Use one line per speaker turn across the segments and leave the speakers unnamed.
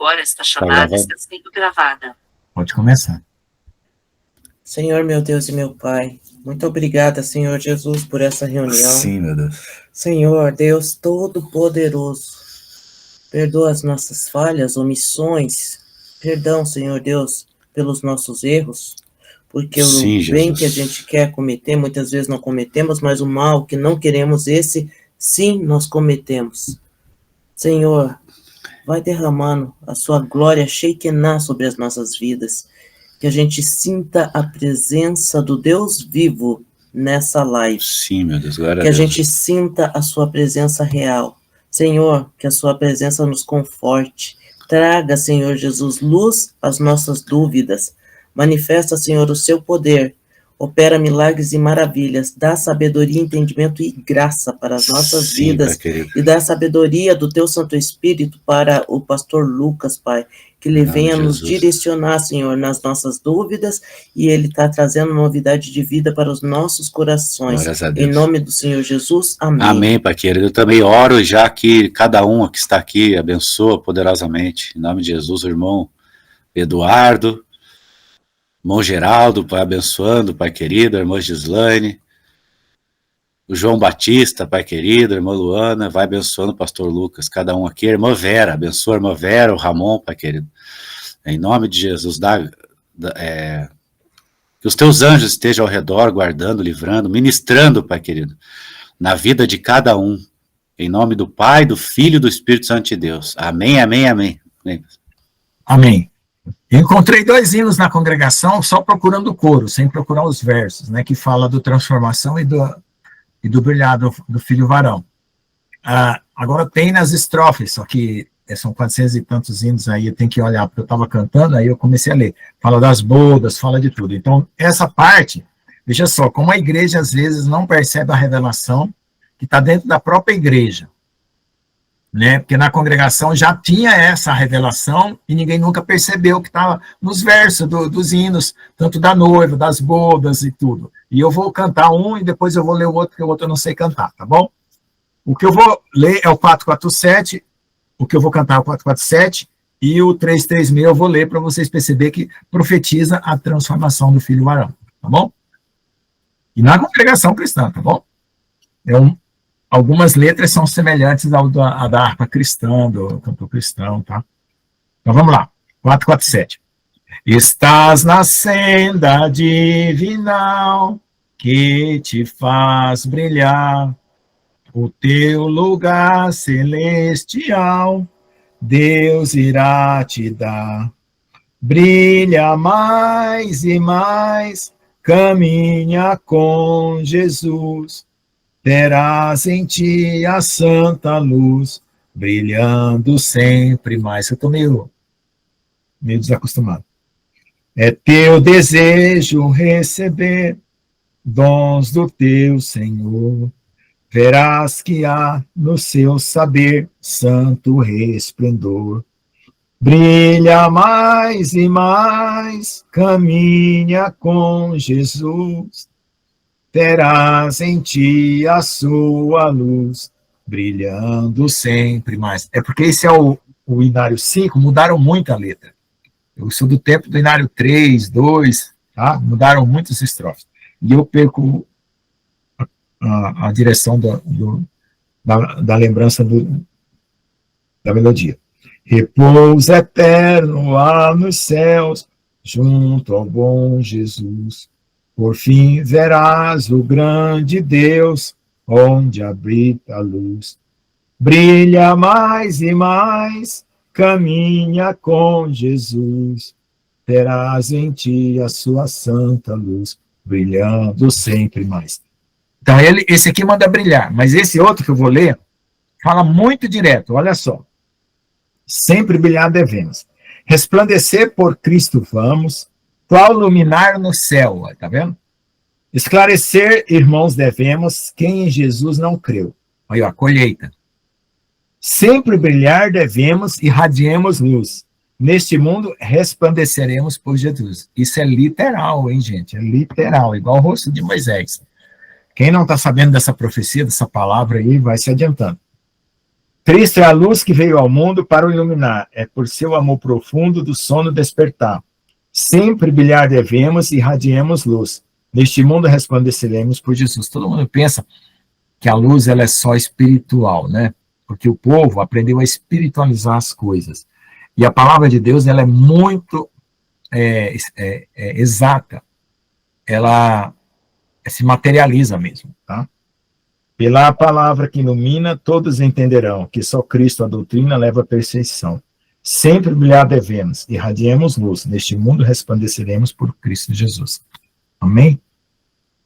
agora esta chamada está sendo gravada.
Pode começar.
Senhor, meu Deus e meu Pai, muito obrigada, Senhor Jesus, por essa reunião.
Sim, meu Deus.
Senhor, Deus Todo-Poderoso, perdoa as nossas falhas, omissões. Perdão, Senhor Deus, pelos nossos erros, porque
Sim,
o bem
Jesus.
que a gente quer cometer, muitas vezes não cometemos, mas o mal que não queremos, esse sim nós cometemos. Senhor, vai derramando a sua glória Shekinah sobre as nossas vidas, que a gente sinta a presença do Deus vivo nessa live.
Sim, meu Deus, glória
que
a
a
Deus.
gente sinta a sua presença real. Senhor, que a sua presença nos conforte. Traga, Senhor Jesus, luz às nossas dúvidas. Manifesta, Senhor, o seu poder. Opera milagres e maravilhas. Dá sabedoria, entendimento e graça para as nossas
Sim,
vidas.
Pai querido.
E dá sabedoria do teu Santo Espírito para o pastor Lucas, Pai. Que ele
Em nome
venha
de
nos
Jesus.
direcionar, Senhor, nas nossas dúvidas. E ele está trazendo novidade de vida para os nossos corações.
Glórias a Deus.
Em nome do Senhor Jesus, amém.
Amém, Pai querido. Eu também oro já que cada um que está aqui abençoa poderosamente. Em nome de Jesus, o irmão Eduardo, irmão Geraldo, Pai abençoando, Pai querido, a irmã Gislaine, o João Batista, Pai querido, a irmã Luana, vai abençoando o pastor Lucas, cada um aqui, a irmã Vera, abençoa a irmã Vera, o Ramon, Pai querido. Em nome de Jesus, que os teus anjos estejam ao redor, guardando, livrando, ministrando, Pai querido, na vida de cada um. Em nome do Pai, do Filho e do Espírito Santo de Deus. Amém, amém, amém.
Amém. Eu encontrei 2 hinos na congregação só procurando o coro, sem procurar os versos, né, que fala do transformação e do brilhar do filho varão. Agora tem nas estrofes, só que são 400 e tantos hinos aí, eu tenho que olhar, porque eu estava cantando, aí eu comecei a ler. Fala das bodas, fala de tudo. Então, essa parte, veja só, como a igreja às vezes não percebe a revelação que está dentro da própria igreja, né? Porque na congregação já tinha essa revelação e ninguém nunca percebeu que estava nos versos dos hinos, tanto da noiva, das bodas e tudo. E eu vou cantar um e depois eu vou ler o outro, porque o outro eu não sei cantar, tá bom? O que eu vou ler é o 447, o que eu vou cantar é o 447, e o 336 eu vou ler para vocês perceberem que profetiza a transformação do filho varão, tá bom? E na congregação cristã, tá bom? Algumas letras são semelhantes à da harpa cristã, do cantor cristão, tá? Então vamos lá, 447. Estás na senda divinal que te faz brilhar, o teu lugar celestial Deus irá te dar. Brilha mais e mais, caminha com Jesus, terás em ti a santa luz, brilhando sempre mais. Eu estou meio desacostumado. É teu desejo receber dons do teu Senhor, verás que há no seu saber santo resplendor. Brilha mais e mais, caminha com Jesus, terás em ti a sua luz, brilhando sempre mais. É porque esse é o Inário 5, mudaram muito a letra. Eu sou do tempo do Inário 3, 2, tá? Mudaram muitas estrofes. E eu perco a direção da lembrança da melodia. Repouso eterno lá nos céus, junto ao bom Jesus. Por fim verás o grande Deus, onde habita a luz. Brilha mais e mais, caminha com Jesus. Terás em ti a sua santa luz, brilhando sempre mais. Então, esse aqui manda brilhar, mas esse outro que eu vou ler, fala muito direto, olha só. Sempre brilhar devemos. Resplandecer por Cristo vamos, qual luminar no céu, tá vendo? Esclarecer, irmãos, devemos, quem em Jesus não creu. Olha, a colheita. Sempre brilhar devemos, irradiemos luz. Neste mundo, resplandeceremos por Jesus. Isso é literal, hein, gente? É literal, igual o rosto de Moisés. Quem não está sabendo dessa profecia, dessa palavra aí, vai se adiantando. Cristo é a luz que veio ao mundo para o iluminar. É por seu amor profundo do sono despertar. Sempre brilhar devemos e irradiemos luz. Neste mundo resplandeceremos por Jesus. Todo mundo pensa que a luz ela é só espiritual, né? Porque o povo aprendeu a espiritualizar as coisas. E a palavra de Deus ela é muito exata. Ela se materializa mesmo, tá? Pela palavra que ilumina, todos entenderão que só Cristo a doutrina leva à perfeição. Sempre brilhar devemos, irradiemos luz. Neste mundo resplandeceremos por Cristo Jesus. Amém?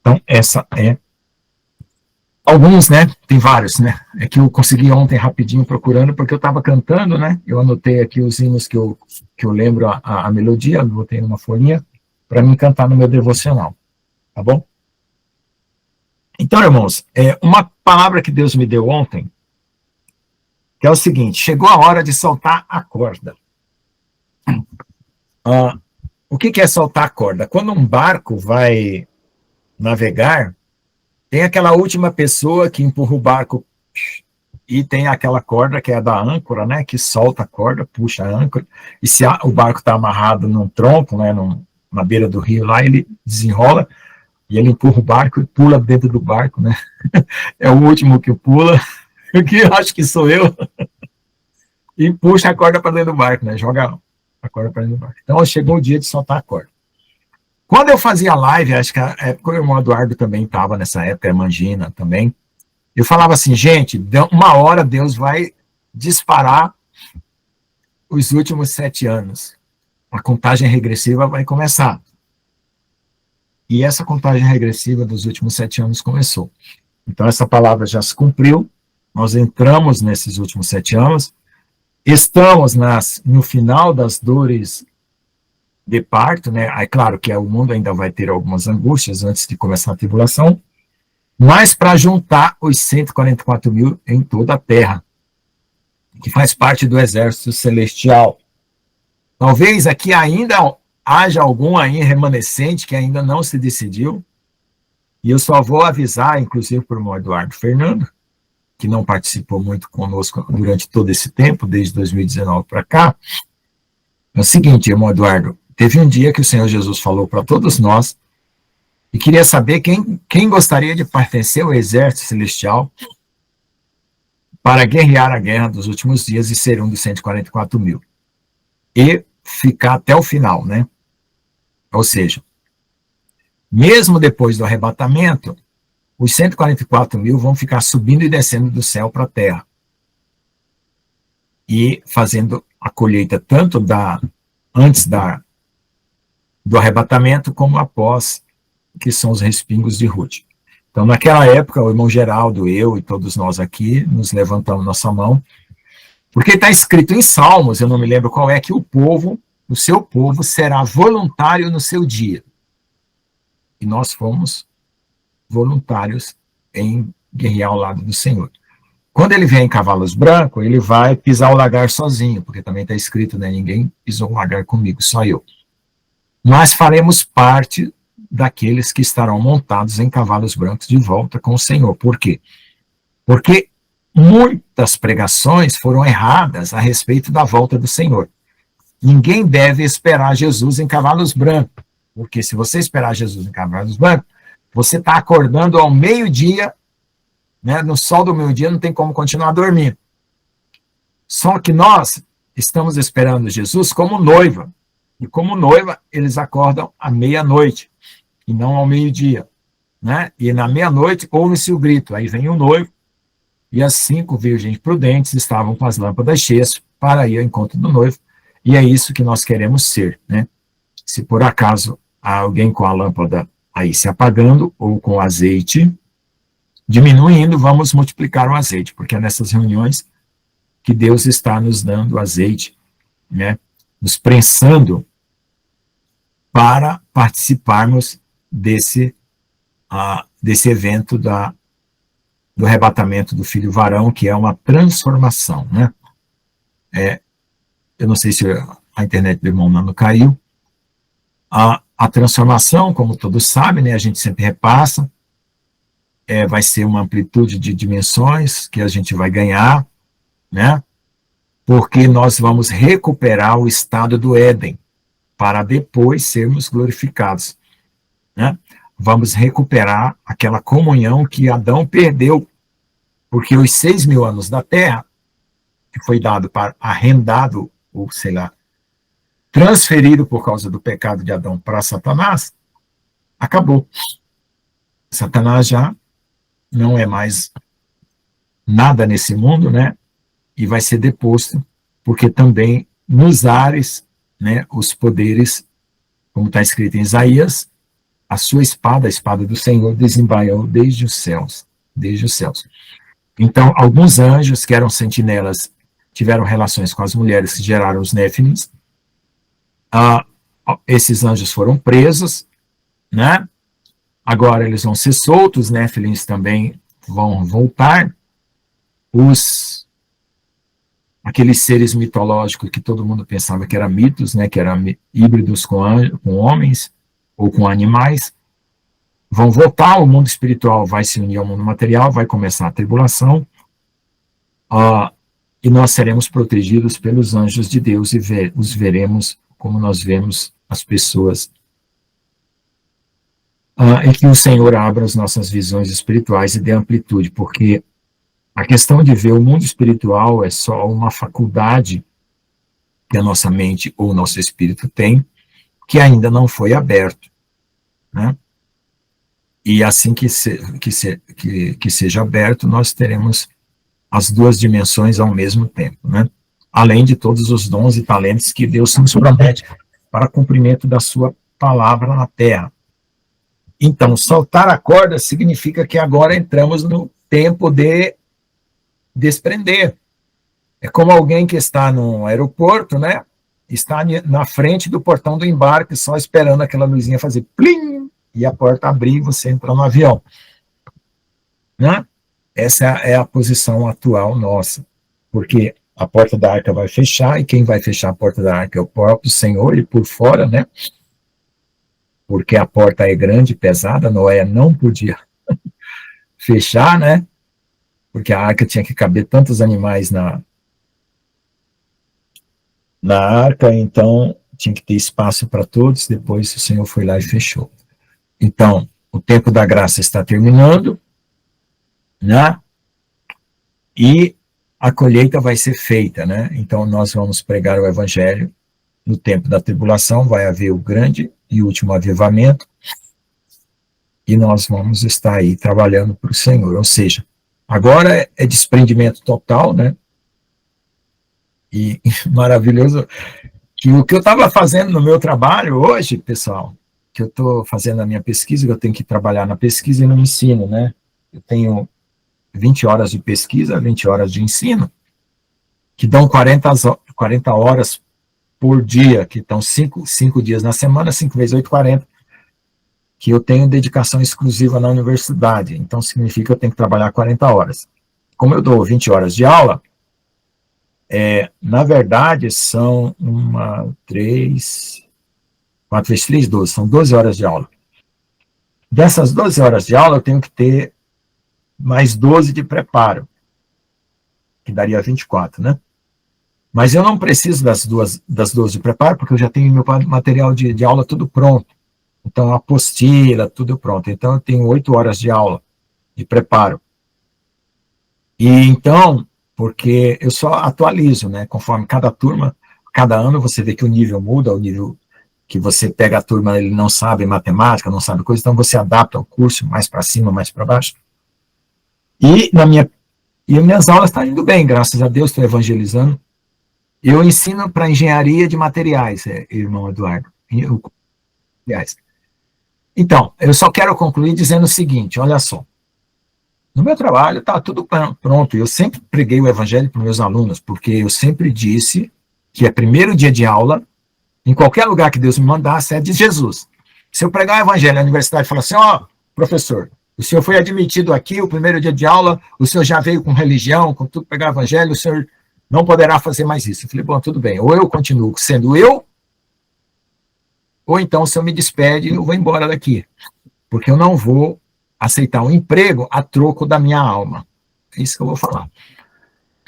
Então, essa é alguns, né? Tem vários, né? É que eu consegui ontem rapidinho procurando, porque eu estava cantando, né? Eu anotei aqui os hinos que eu lembro a melodia, botei numa folhinha, para mim cantar no meu devocional. Tá bom? Então, irmãos, uma palavra que Deus me deu ontem, que é o seguinte: chegou a hora de soltar a corda. O que é soltar a corda? Quando um barco vai navegar, tem aquela última pessoa que empurra o barco e tem aquela corda que é da âncora, né, que solta a corda, puxa a âncora, e se o barco está amarrado num tronco, né, na beira do rio lá, ele desenrola e ele empurra o barco e pula dentro do barco, né, é o último que pula, que eu acho que sou eu, e puxa a corda para dentro do barco, né, joga a corda para dentro do barco. Então chegou o dia de soltar a corda. Quando eu fazia live, acho que a época o irmão Eduardo também estava nessa época, a Mangina também, eu falava assim, gente, uma hora Deus vai disparar os últimos 7 anos. A contagem regressiva vai começar. E essa contagem regressiva dos últimos 7 anos começou. Então essa palavra já se cumpriu, nós entramos nesses últimos 7 anos, estamos no final das dores de parto, né? É claro que o mundo ainda vai ter algumas angústias antes de começar a tribulação, mas para juntar os 144 mil em toda a terra, que faz parte do exército celestial. Talvez aqui ainda haja algum aí remanescente que ainda não se decidiu, e eu só vou avisar, inclusive para o irmão Eduardo Fernando, que não participou muito conosco durante todo esse tempo, desde 2019 para cá, é o seguinte, irmão Eduardo, teve um dia que o Senhor Jesus falou para todos nós e queria saber quem gostaria de pertencer ao exército celestial para guerrear a guerra dos últimos dias e ser um dos 144 mil. E ficar até o final, né? Ou seja, mesmo depois do arrebatamento, os 144 mil vão ficar subindo e descendo do céu para a terra. E fazendo a colheita tanto antes do arrebatamento como após, que são os respingos de Ruth. Então, naquela época, o irmão Geraldo, eu e todos nós aqui, nos levantamos nossa mão, porque está escrito em Salmos, eu não me lembro qual é, que o seu povo será voluntário no seu dia. E nós fomos voluntários em guerrear ao lado do Senhor. Quando ele vier em cavalos brancos, ele vai pisar o lagar sozinho, porque também está escrito, né, ninguém pisou o lagar comigo, só eu. Nós faremos parte daqueles que estarão montados em cavalos brancos de volta com o Senhor. Por quê? Porque muitas pregações foram erradas a respeito da volta do Senhor. Ninguém deve esperar Jesus em cavalos brancos, porque se você esperar Jesus em cavalos brancos, você está acordando ao meio-dia, né, no sol do meio-dia não tem como continuar dormindo. Só que nós estamos esperando Jesus como noiva, e como noiva eles acordam à meia-noite, e não ao meio-dia, né? E na meia-noite ouve-se o grito, aí vem o noivo, e as 5 virgens prudentes estavam com as lâmpadas cheias para ir ao encontro do noivo, e é isso que nós queremos ser, né? Se por acaso há alguém com a lâmpada aí se apagando, ou com o azeite diminuindo, vamos multiplicar o azeite, porque é nessas reuniões que Deus está nos dando azeite, né? Nos prensando para participarmos desse evento do arrebatamento do filho varão, que é uma transformação, né? Eu não sei se a internet do irmão Nando caiu. A transformação, como todos sabem, né, a gente sempre repassa, vai ser uma amplitude de dimensões que a gente vai ganhar, né? Porque nós vamos recuperar o estado do Éden, para depois sermos glorificados, né? Vamos recuperar aquela comunhão que Adão perdeu, porque os 6.000 anos da terra, que foi dado para arrendado, ou sei lá, transferido por causa do pecado de Adão para Satanás, acabou. Satanás já não é mais nada nesse mundo, né? E vai ser deposto, porque também nos ares, né, os poderes, como está escrito em Isaías, a sua espada, a espada do Senhor, desembaiou desde os céus, desde os céus. Então, alguns anjos que eram sentinelas tiveram relações com as mulheres que geraram os néfilins. Esses anjos foram presos, né? Agora eles vão ser soltos, os néfilins também vão voltar. Aqueles seres mitológicos que todo mundo pensava que eram mitos, né, que eram híbridos com homens ou com animais, vão voltar, o mundo espiritual vai se unir ao mundo material, vai começar a tribulação, e nós seremos protegidos pelos anjos de Deus e os veremos como nós vemos as pessoas. E que o Senhor abra as nossas visões espirituais e dê amplitude, porque a questão de ver o mundo espiritual é só uma faculdade que a nossa mente ou o nosso espírito tem, que ainda não foi aberto, né? E assim que seja aberto, nós teremos as duas dimensões ao mesmo tempo, né? Além de todos os dons e talentos que Deus nos promete para cumprimento da sua palavra na terra. Então, soltar a corda significa que agora entramos no tempo de desprender. É como alguém que está no aeroporto, né? Está na frente do portão do embarque, só esperando aquela luzinha fazer plim, e a porta abrir e você entrar no avião, né? Essa é a posição atual nossa, porque a porta da arca vai fechar, e quem vai fechar a porta da arca é o próprio Senhor, e por fora, né? Porque a porta é grande, pesada, Noé não podia fechar, né? Porque a arca tinha que caber tantos animais na arca, então tinha que ter espaço para todos. Depois o Senhor foi lá e fechou. Então, o tempo da graça está terminando, né? E a colheita vai ser feita, né? Então nós vamos pregar o evangelho no tempo da tribulação, vai haver o grande e último avivamento, e nós vamos estar aí trabalhando para o Senhor. Ou seja, agora é desprendimento total, né? E maravilhoso que o que eu estava fazendo no meu trabalho hoje, pessoal, que eu estou fazendo a minha pesquisa, que eu tenho que trabalhar na pesquisa e no ensino, né? Eu tenho 20 horas de pesquisa, 20 horas de ensino, que dão 40 horas por dia, que estão 5 dias na semana, 5 vezes 8, 40, que eu tenho dedicação exclusiva na universidade. Então, significa que eu tenho que trabalhar 40 horas. Como eu dou 20 horas de aula, na verdade, são 4 vezes 3, 12, são 12 horas de aula. Dessas 12 horas de aula, eu tenho que ter mais 12 de preparo, que daria 24, né? Mas eu não preciso das 12 de preparo, porque eu já tenho meu material de aula tudo pronto. Então, a apostila, tudo pronto. Então, eu tenho 8 horas de aula de preparo. E então, porque eu só atualizo, né? Conforme cada turma, cada ano você vê que o nível muda, o nível que você pega a turma, ele não sabe matemática, não sabe coisa, então você adapta o curso mais para cima, mais para baixo. E minhas aulas estão indo bem, graças a Deus, estou evangelizando. Eu ensino para engenharia de materiais, irmão Eduardo. Então, eu só quero concluir dizendo o seguinte, olha só. No meu trabalho está tudo pronto. Eu sempre preguei o evangelho para os meus alunos, porque eu sempre disse que é primeiro dia de aula, em qualquer lugar que Deus me mandasse, é de Jesus. Se eu pregar o evangelho na universidade e falar assim, professor, o senhor foi admitido aqui, o primeiro dia de aula, o senhor já veio com religião, com tudo, pegar o evangelho, o senhor não poderá fazer mais isso. Eu falei, bom, tudo bem, ou eu continuo sendo eu, ou então o senhor me despede e eu vou embora daqui, porque eu não vou aceitar um emprego a troco da minha alma. É isso que eu vou falar.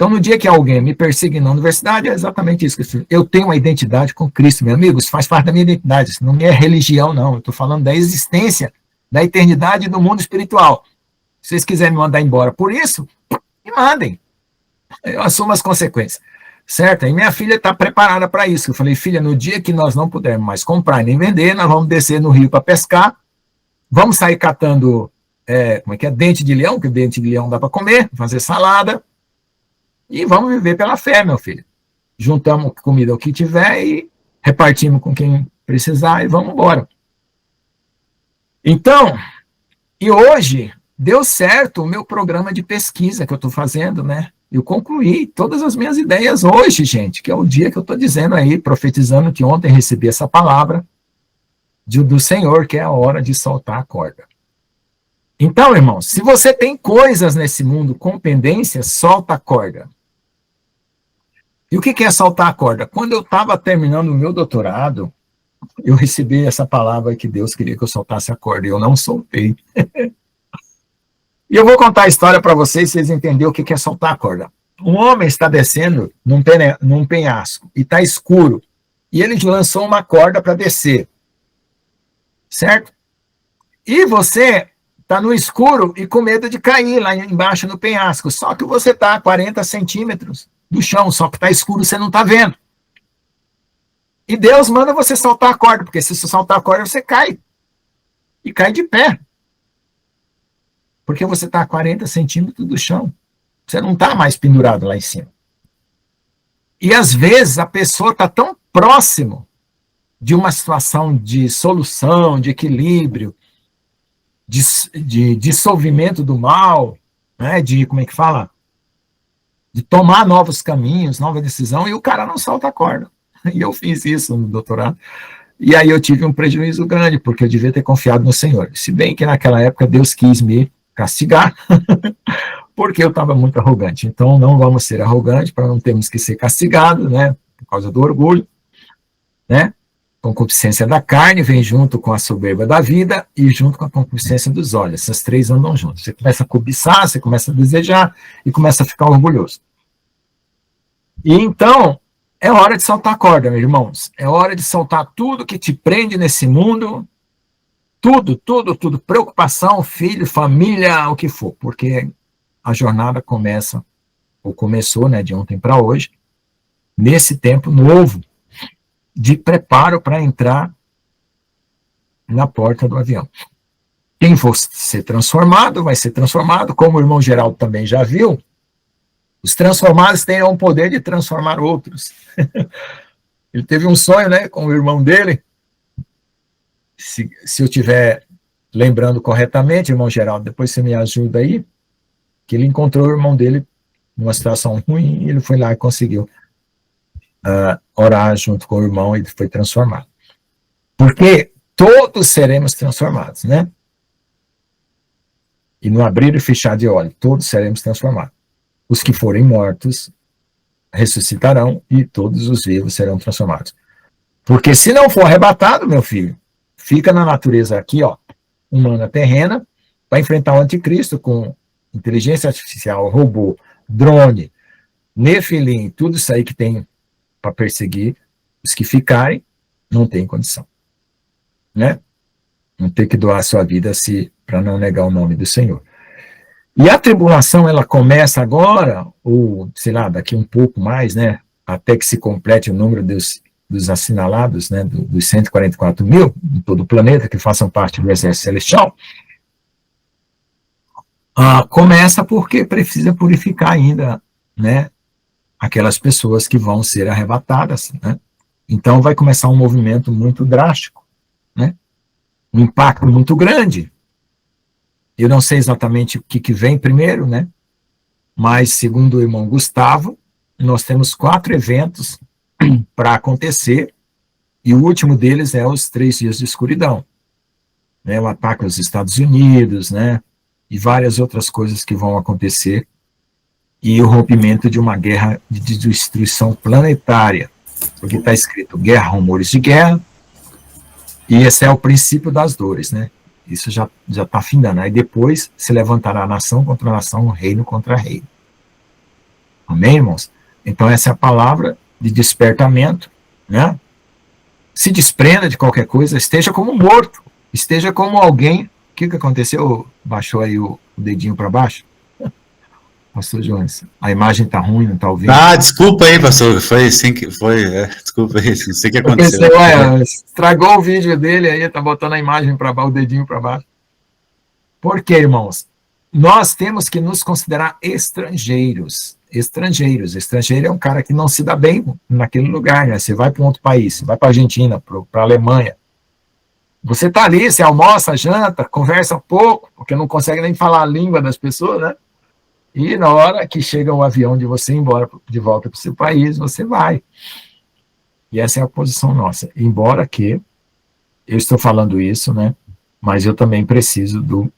Então, no dia que alguém me persegue na universidade, é exatamente isso. Eu tenho uma identidade com Cristo, meu amigo, isso faz parte da minha identidade, isso não é religião, não. Eu estou falando da existência, da eternidade do mundo espiritual. Se vocês quiserem me mandar embora por isso, me mandem. Eu assumo as consequências. Certo? E minha filha está preparada para isso. Eu falei, filha, no dia que nós não pudermos mais comprar nem vender, nós vamos descer no rio para pescar, vamos sair catando, dente de leão, que dente de leão dá para comer, fazer salada, e vamos viver pela fé, meu filho. Juntamos comida o que tiver e repartimos com quem precisar e vamos embora. Então, e hoje deu certo o meu programa de pesquisa que eu estou fazendo, né? Eu concluí todas as minhas ideias hoje, gente, que é o dia que eu estou dizendo aí, profetizando que ontem recebi essa palavra do Senhor, que é a hora de soltar a corda. Então, irmãos, se você tem coisas nesse mundo com pendência, solta a corda. E o que é soltar a corda? Quando eu estava terminando o meu doutorado, eu recebi essa palavra que Deus queria que eu soltasse a corda, e eu não soltei. E eu vou contar a história para vocês entenderem o que é soltar a corda. Um homem está descendo num penhasco, e está escuro, e ele lançou uma corda para descer. Certo? E você está no escuro e com medo de cair lá embaixo no penhasco, só que você está a 40 centímetros do chão, só que está escuro, você não está vendo. E Deus manda você soltar a corda, porque se você soltar a corda, você cai. E cai de pé. Porque você está a 40 centímetros do chão. Você não está mais pendurado lá em cima. E às vezes a pessoa está tão próximo de uma situação de solução, de equilíbrio, de dissolvimento do mal, né, de tomar novos caminhos, nova decisão, e o cara não solta a corda. E eu fiz isso no doutorado. E aí eu tive um prejuízo grande, porque eu devia ter confiado no Senhor. Se bem que naquela época Deus quis me castigar, porque eu estava muito arrogante. Então não vamos ser arrogantes, para não termos que ser castigados, né, por causa do orgulho, né? Concupiscência da carne vem junto com a soberba da vida e junto com a concupiscência dos olhos. Essas três andam juntas. Você começa a cobiçar, você começa a desejar e começa a ficar orgulhoso. E então, é hora de soltar a corda, meus irmãos. É hora de soltar tudo que te prende nesse mundo. Tudo. Preocupação, filho, família, o que for. Porque a jornada começa, ou começou, né, de ontem para hoje, nesse tempo novo, de preparo para entrar na porta do avião. Quem for ser transformado, vai ser transformado, como o irmão Geraldo também já viu, os transformados têm o poder de transformar outros. Ele teve um sonho, né, com o irmão dele, se eu estiver lembrando corretamente, irmão Geraldo, depois você me ajuda aí, que ele encontrou o irmão dele numa situação ruim, e ele foi lá e conseguiu orar junto com o irmão e foi transformado. Porque todos seremos transformados, né? E no abrir e fechar de olhos, todos seremos transformados. Os que forem mortos ressuscitarão e todos os vivos serão transformados. Porque se não for arrebatado, meu filho, fica na natureza aqui, ó, humana terrena, vai enfrentar o anticristo com inteligência artificial, robô, drone, nefilim, tudo isso aí que tem para perseguir. Os que ficarem não tem condição, né? Não ter que doar a sua vida para não negar o nome do Senhor. E a tribulação, ela começa agora, ou, sei lá, daqui um pouco mais, né, até que se complete o número dos assinalados, né, dos 144 mil, em todo o planeta, que façam parte do exército celestial, começa porque precisa purificar ainda, né, aquelas pessoas que vão ser arrebatadas, né? Então vai começar um movimento muito drástico, né? Um impacto muito grande. Eu não sei exatamente o que vem primeiro, né? Mas, segundo o irmão Gustavo, nós temos 4 eventos para acontecer, e o último deles é os 3 dias de escuridão, né? O ataque aos Estados Unidos, né? E várias outras coisas que vão acontecer, e o rompimento de uma guerra de destruição planetária, porque está escrito guerra, rumores de guerra, e esse é o princípio das dores, né? Isso já está findando. Aí depois se levantará nação contra nação, reino contra reino. Amém, irmãos? Então essa é a palavra de despertamento, né? Se desprenda de qualquer coisa, esteja como morto, esteja como alguém. O que aconteceu? Baixou aí o dedinho para baixo? Pastor Jones, a imagem tá ruim, não tá ouvindo?
Ah, desculpa aí, pastor, foi assim que foi, desculpa aí, não sei o que aconteceu.
Eu pensei, ué, estragou o vídeo dele aí, tá botando a imagem para baixo, o dedinho para baixo. Por quê, irmãos? Nós temos que nos considerar estrangeiros. Estrangeiro é um cara que não se dá bem naquele lugar, né? Você vai para um outro país, você vai para a Argentina, para a Alemanha. Você está ali, você almoça, janta, conversa pouco, porque não consegue nem falar a língua das pessoas, né? E na hora que chega o avião de você ir embora, de volta para o seu país, você vai. E essa é a posição nossa. Embora que, eu estou falando isso, né? Mas eu também preciso do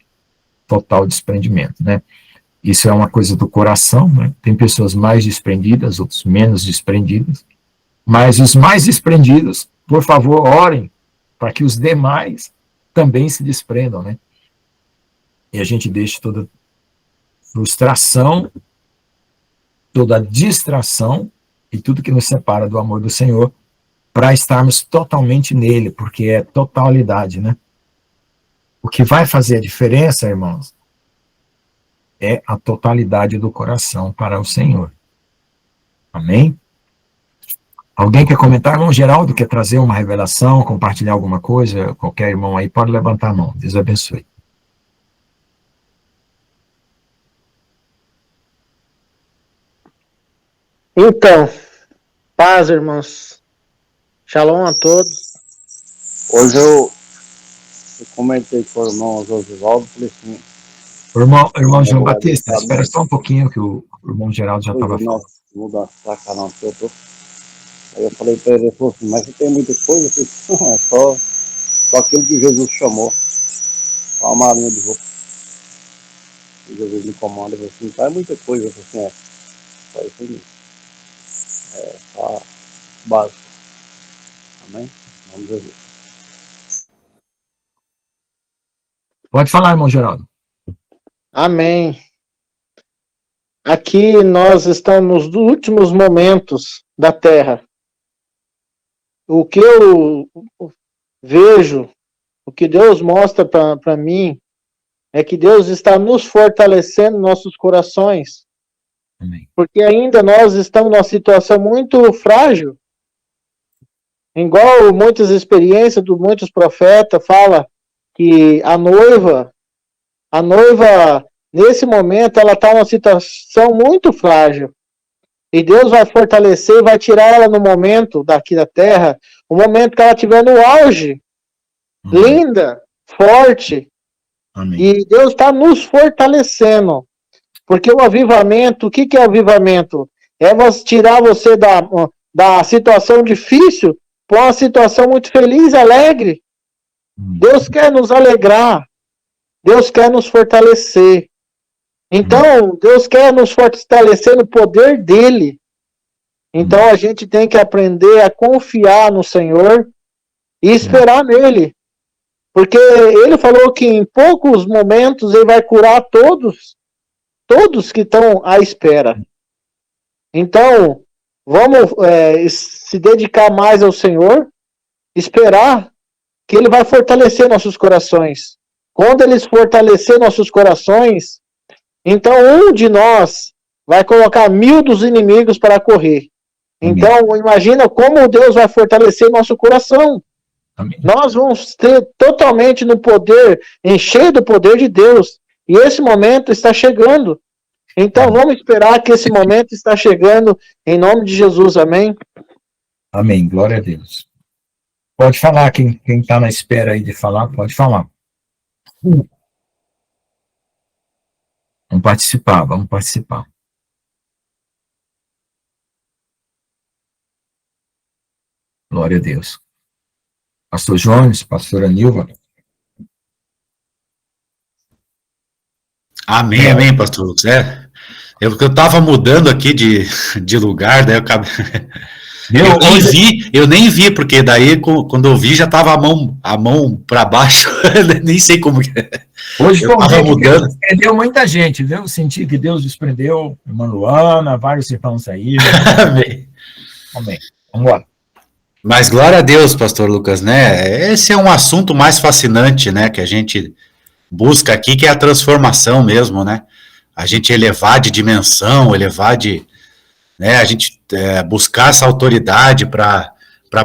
total desprendimento, né? Isso é uma coisa do coração, né? Tem pessoas mais desprendidas, outros menos desprendidas. Mas os mais desprendidos, por favor, orem para que os demais também se desprendam, né? E a gente deixe toda frustração, toda distração e tudo que nos separa do amor do Senhor para estarmos totalmente nele, porque é totalidade, né? O que vai fazer a diferença, irmãos, é a totalidade do coração para o Senhor. Amém? Alguém quer comentar? Irmão Geraldo, quer trazer uma revelação, compartilhar alguma coisa? Qualquer irmão aí pode levantar a mão. Deus abençoe.
Então, paz, irmãos. Shalom a todos.
Hoje eu comentei com o irmão Josivaldo, falei assim...
Irmão João Batista, espera só um pouquinho que o irmão Geraldo já estava falando.
Muda pra cá não, que eu tô... Aí eu falei pra ele, falou assim, mas você tem muita coisa? Eu falei, é só aquilo que Jesus chamou. Só uma malinha de roupa. E Jesus me comanda, ele falou assim, tá, é muita coisa. Eu falei assim, só isso aí. Só básico. Amém? Em nome de Jesus.
Pode falar, irmão Geraldo.
Amém. Aqui nós estamos nos últimos momentos da Terra. O que eu vejo, o que Deus mostra para mim, é que Deus está nos fortalecendo nossos corações.
Amém.
Porque ainda nós estamos numa situação muito frágil. Igual muitas experiências de muitos profetas fala que a noiva, nesse momento, ela está numa situação muito frágil. E Deus vai fortalecer e vai tirar ela no momento daqui da terra, o momento que ela estiver no auge, linda, forte.
Amém.
E Deus está nos fortalecendo. Porque o avivamento, o que é o avivamento? É tirar você da situação difícil para uma situação muito feliz, alegre. Deus quer nos alegrar. Deus quer nos fortalecer. Então, Deus quer nos fortalecer no poder dele. Então, a gente tem que aprender a confiar no Senhor e esperar nele. Porque ele falou que em poucos momentos ele vai curar todos que estão à espera. Então, vamos se dedicar mais ao Senhor, esperar que ele vai fortalecer nossos corações. Quando ele fortalecer nossos corações, então um de nós vai colocar 1000 dos inimigos para correr. Então, imagina como Deus vai fortalecer nosso coração.
Amém.
Nós vamos ter totalmente no poder, encher do poder de Deus. E esse momento está chegando. Então, vamos esperar que esse momento está chegando em nome de Jesus. Amém?
Amém. Glória a Deus. Pode falar, quem está na espera aí de falar, pode falar. Vamos participar. Glória a Deus. Pastor Jones, pastora Nilva.
Amém, pastor. Eu estava mudando aqui de lugar, daí eu acabei... Eu nem vi, porque daí quando eu vi já estava a mão para baixo, nem sei como que é.
Hoje
Eu
foi um
tava
dia que Deus
mudando.
desprendeu muita gente, viu? Senti que Deus desprendeu irmã Luana, vários irmãos aí.
Amém.
Amém. Vamos lá.
Mas glória a Deus, pastor Lucas, né? Esse é um assunto mais fascinante, né? Que a gente busca aqui, que é a transformação mesmo, né? A gente elevar de dimensão, elevar de, né? A gente buscar essa autoridade para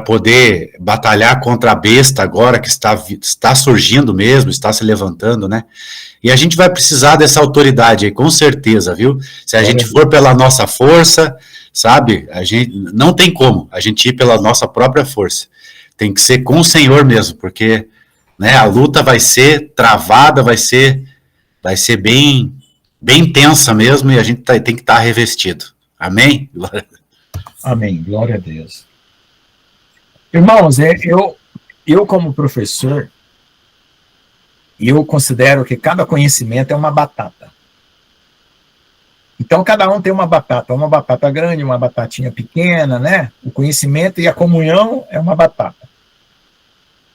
poder batalhar contra a besta agora que está surgindo mesmo, está se levantando, né? E a gente vai precisar dessa autoridade aí, com certeza, viu? Se a gente for pela nossa força, sabe? A gente não tem como a gente ir pela nossa própria força. Tem que ser com o Senhor mesmo, porque, né, a luta vai ser travada, vai ser bem intensa mesmo, e a gente tem que estar revestido. Amém?
Amém. Glória a Deus. Irmãos, eu como professor, eu considero que cada conhecimento é uma batata. Então, cada um tem uma batata grande, uma batatinha pequena, né? O conhecimento e a comunhão é uma batata.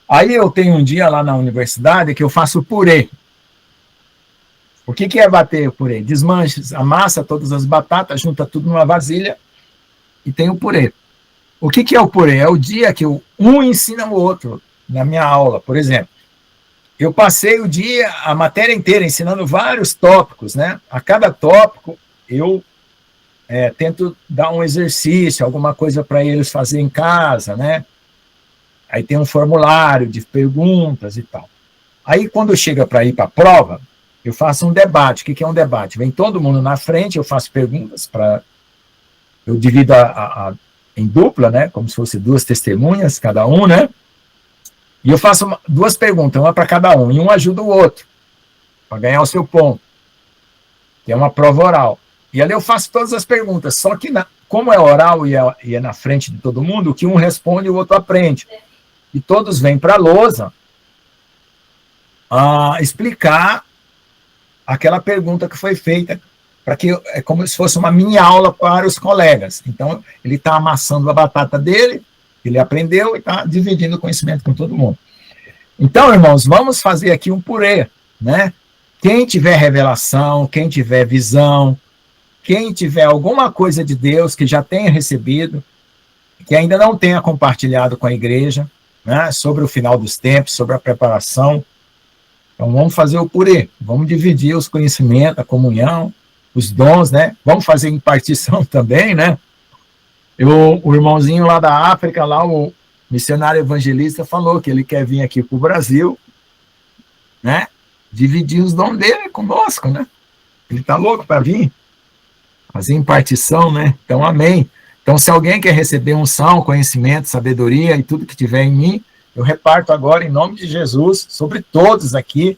Aí eu tenho um dia lá na universidade que eu faço purê. O que é bater o purê? Desmancha, amassa todas as batatas, junta tudo numa vasilha e tem o purê. O que é o purê? É o dia que um ensina o outro na minha aula, por exemplo. Eu passei o dia, a matéria inteira, ensinando vários tópicos, né? A cada tópico, eu tento dar um exercício, alguma coisa para eles fazer em casa, né? Aí tem um formulário de perguntas e tal. Aí, quando chega para ir para a prova, eu faço um debate. O que é um debate? Vem todo mundo na frente, eu faço perguntas eu divido em dupla, né? Como se fosse 2 testemunhas, cada um, né? E eu faço 2 perguntas, uma para cada um, e um ajuda o outro, para ganhar o seu ponto, que é uma prova oral. E ali eu faço todas as perguntas, só que como é oral e é na frente de todo mundo, o que um responde, o outro aprende. E todos vêm para a lousa explicar aquela pergunta que foi feita, para que é como se fosse uma mini aula para os colegas. Então, ele está amassando a batata dele, ele aprendeu e está dividindo o conhecimento com todo mundo. Então, irmãos, vamos fazer aqui um purê, né? Quem tiver revelação, quem tiver visão, quem tiver alguma coisa de Deus que já tenha recebido, que ainda não tenha compartilhado com a igreja, né, sobre o final dos tempos, sobre a preparação, então vamos fazer o purê, vamos dividir os conhecimentos, a comunhão, os dons, né? Vamos fazer impartição também, né? O irmãozinho lá da África, lá o missionário evangelista, falou que ele quer vir aqui para o Brasil, né? Dividir os dons dele conosco, né? Ele está louco para vir fazer impartição, né? Então, amém. Então, se alguém quer receber unção, conhecimento, sabedoria e tudo que tiver em mim, eu reparto agora em nome de Jesus sobre todos aqui,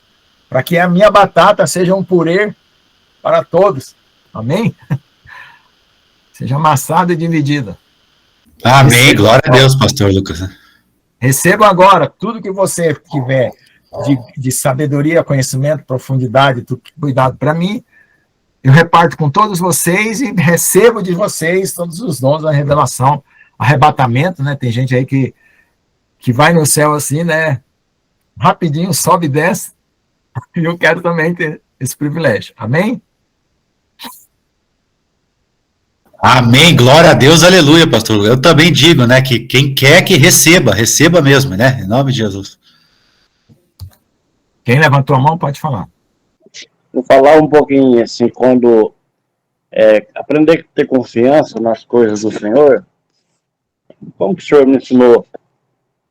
para que a minha batata seja um purê para todos. Amém? Seja amassada e dividida.
Amém, glória a Deus, pastor Lucas.
Receba agora tudo que você tiver de sabedoria, conhecimento, profundidade, tudo que cuidado para mim. Eu reparto com todos vocês e recebo de vocês todos os dons da revelação, arrebatamento, né? Tem gente aí que vai no céu assim, né? Rapidinho, sobe e desce. E eu quero também ter esse privilégio. Amém?
Amém, glória a Deus, aleluia, pastor. Eu também digo, né, que quem quer que receba mesmo, né, em nome de Jesus.
Quem levantou a mão pode falar.
Vou falar um pouquinho, assim, quando aprender a ter confiança nas coisas do Senhor, como que o Senhor me ensinou?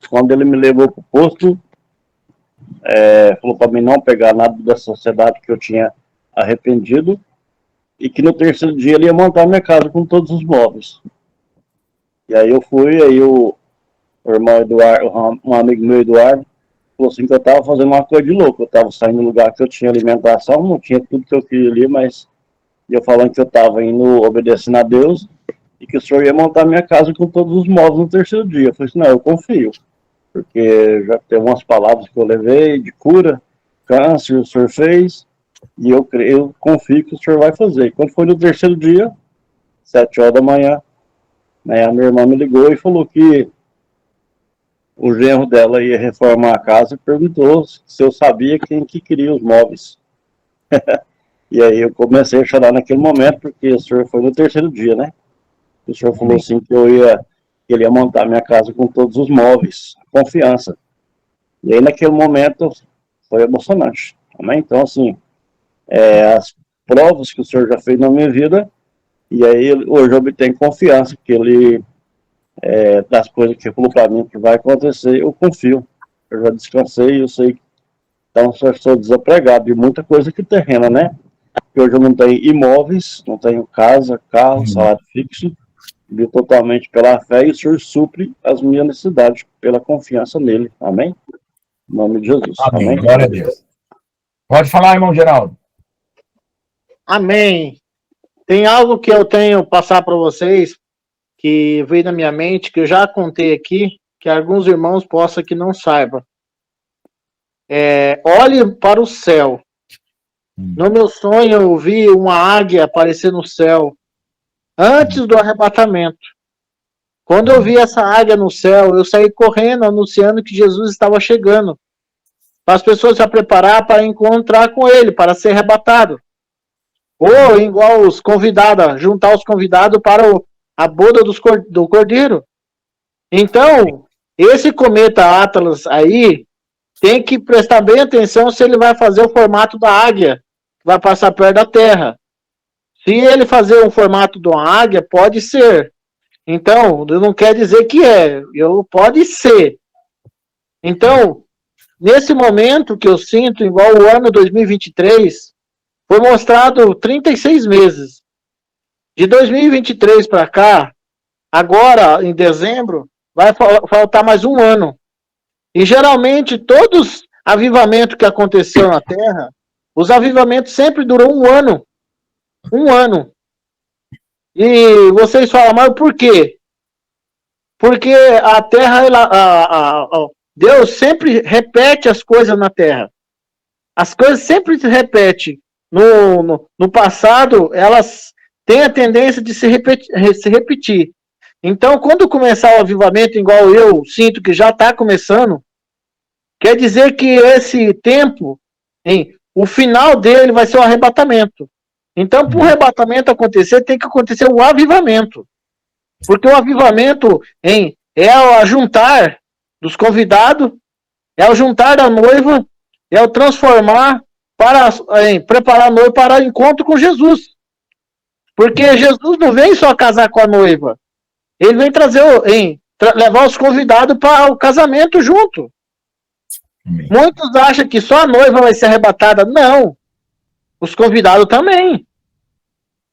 Quando ele me levou para o posto, falou para mim não pegar nada da sociedade que eu tinha arrependido, e que no terceiro dia ele ia montar minha casa com todos os móveis. E aí eu fui, aí o irmão Eduardo, um amigo meu, Eduardo, falou assim que eu estava fazendo uma coisa de louco. Eu estava saindo do lugar que eu tinha alimentação, não tinha tudo que eu queria ali, mas eu falando que eu estava indo obedecendo a Deus e que o Senhor ia montar minha casa com todos os móveis no terceiro dia. Eu falei assim, não, eu confio, porque já tem umas palavras que eu levei de cura, câncer, o Senhor fez, e eu confio que o Senhor vai fazer. E quando foi no terceiro dia, 7 horas da manhã, né, a minha irmã me ligou e falou que o genro dela ia reformar a casa e perguntou se eu sabia quem que queria os móveis. E aí eu comecei a chorar naquele momento, porque o senhor foi no terceiro dia, né? O senhor falou assim que ele ia montar minha casa com todos os móveis, confiança. E aí naquele momento foi emocionante. Amém? Então, assim, as provas que o senhor já fez na minha vida, e aí hoje eu obtenho confiança que ele, das coisas que ele falou para mim que vai acontecer, eu confio. Eu já descansei, eu sei. Então, eu sou desapegado de muita coisa que terrena, né? Porque hoje eu não tenho imóveis, não tenho casa, carro, salário fixo, vivo totalmente pela fé, e o Senhor supre as minhas necessidades pela confiança nele. Amém? Em nome de Jesus.
Amém.
Amém?
Glória a Deus. Pode falar, irmão Geraldo.
Amém. Tem algo que eu tenho passar para vocês, que veio na minha mente, que eu já contei aqui, que alguns irmãos possam que não saibam. Olhe para o céu. No meu sonho, eu vi uma águia aparecer no céu, antes do arrebatamento. Quando eu vi essa águia no céu, eu saí correndo, anunciando que Jesus estava chegando, para as pessoas se preparar para encontrar com ele, para ser arrebatado. Ou, igual os convidados, juntar os convidados para a boda do Cordeiro. Então, esse cometa Atlas aí, tem que prestar bem atenção se ele vai fazer o formato da águia, que vai passar perto da Terra. Se ele fazer um formato de uma águia, pode ser. Então, não quer dizer que pode ser. Então, nesse momento que eu sinto, igual o ano 2023, foi mostrado 36 meses. De 2023 para cá, agora, em dezembro, vai faltar mais um ano. E geralmente, todos os avivamentos que aconteceram na Terra, os avivamentos sempre duram um ano. Um ano. E vocês falam, mas por quê? Porque a Terra, Deus sempre repete as coisas na Terra. As coisas sempre se repetem. No passado, elas têm a tendência de se repetir. Então, quando começar o avivamento, igual eu sinto que já está começando, quer dizer que esse tempo, o final dele vai ser o arrebatamento. Então, para o arrebatamento acontecer, tem que acontecer o avivamento. Porque o avivamento é o ajuntar dos convidados, é o juntar da noiva, é o transformar para preparar a noiva para o encontro com Jesus. Porque Jesus não vem só casar com a noiva. Ele vem trazer, levar os convidados para o casamento junto.
Amém.
Muitos acham que só a noiva vai ser arrebatada. Não. Os convidados também.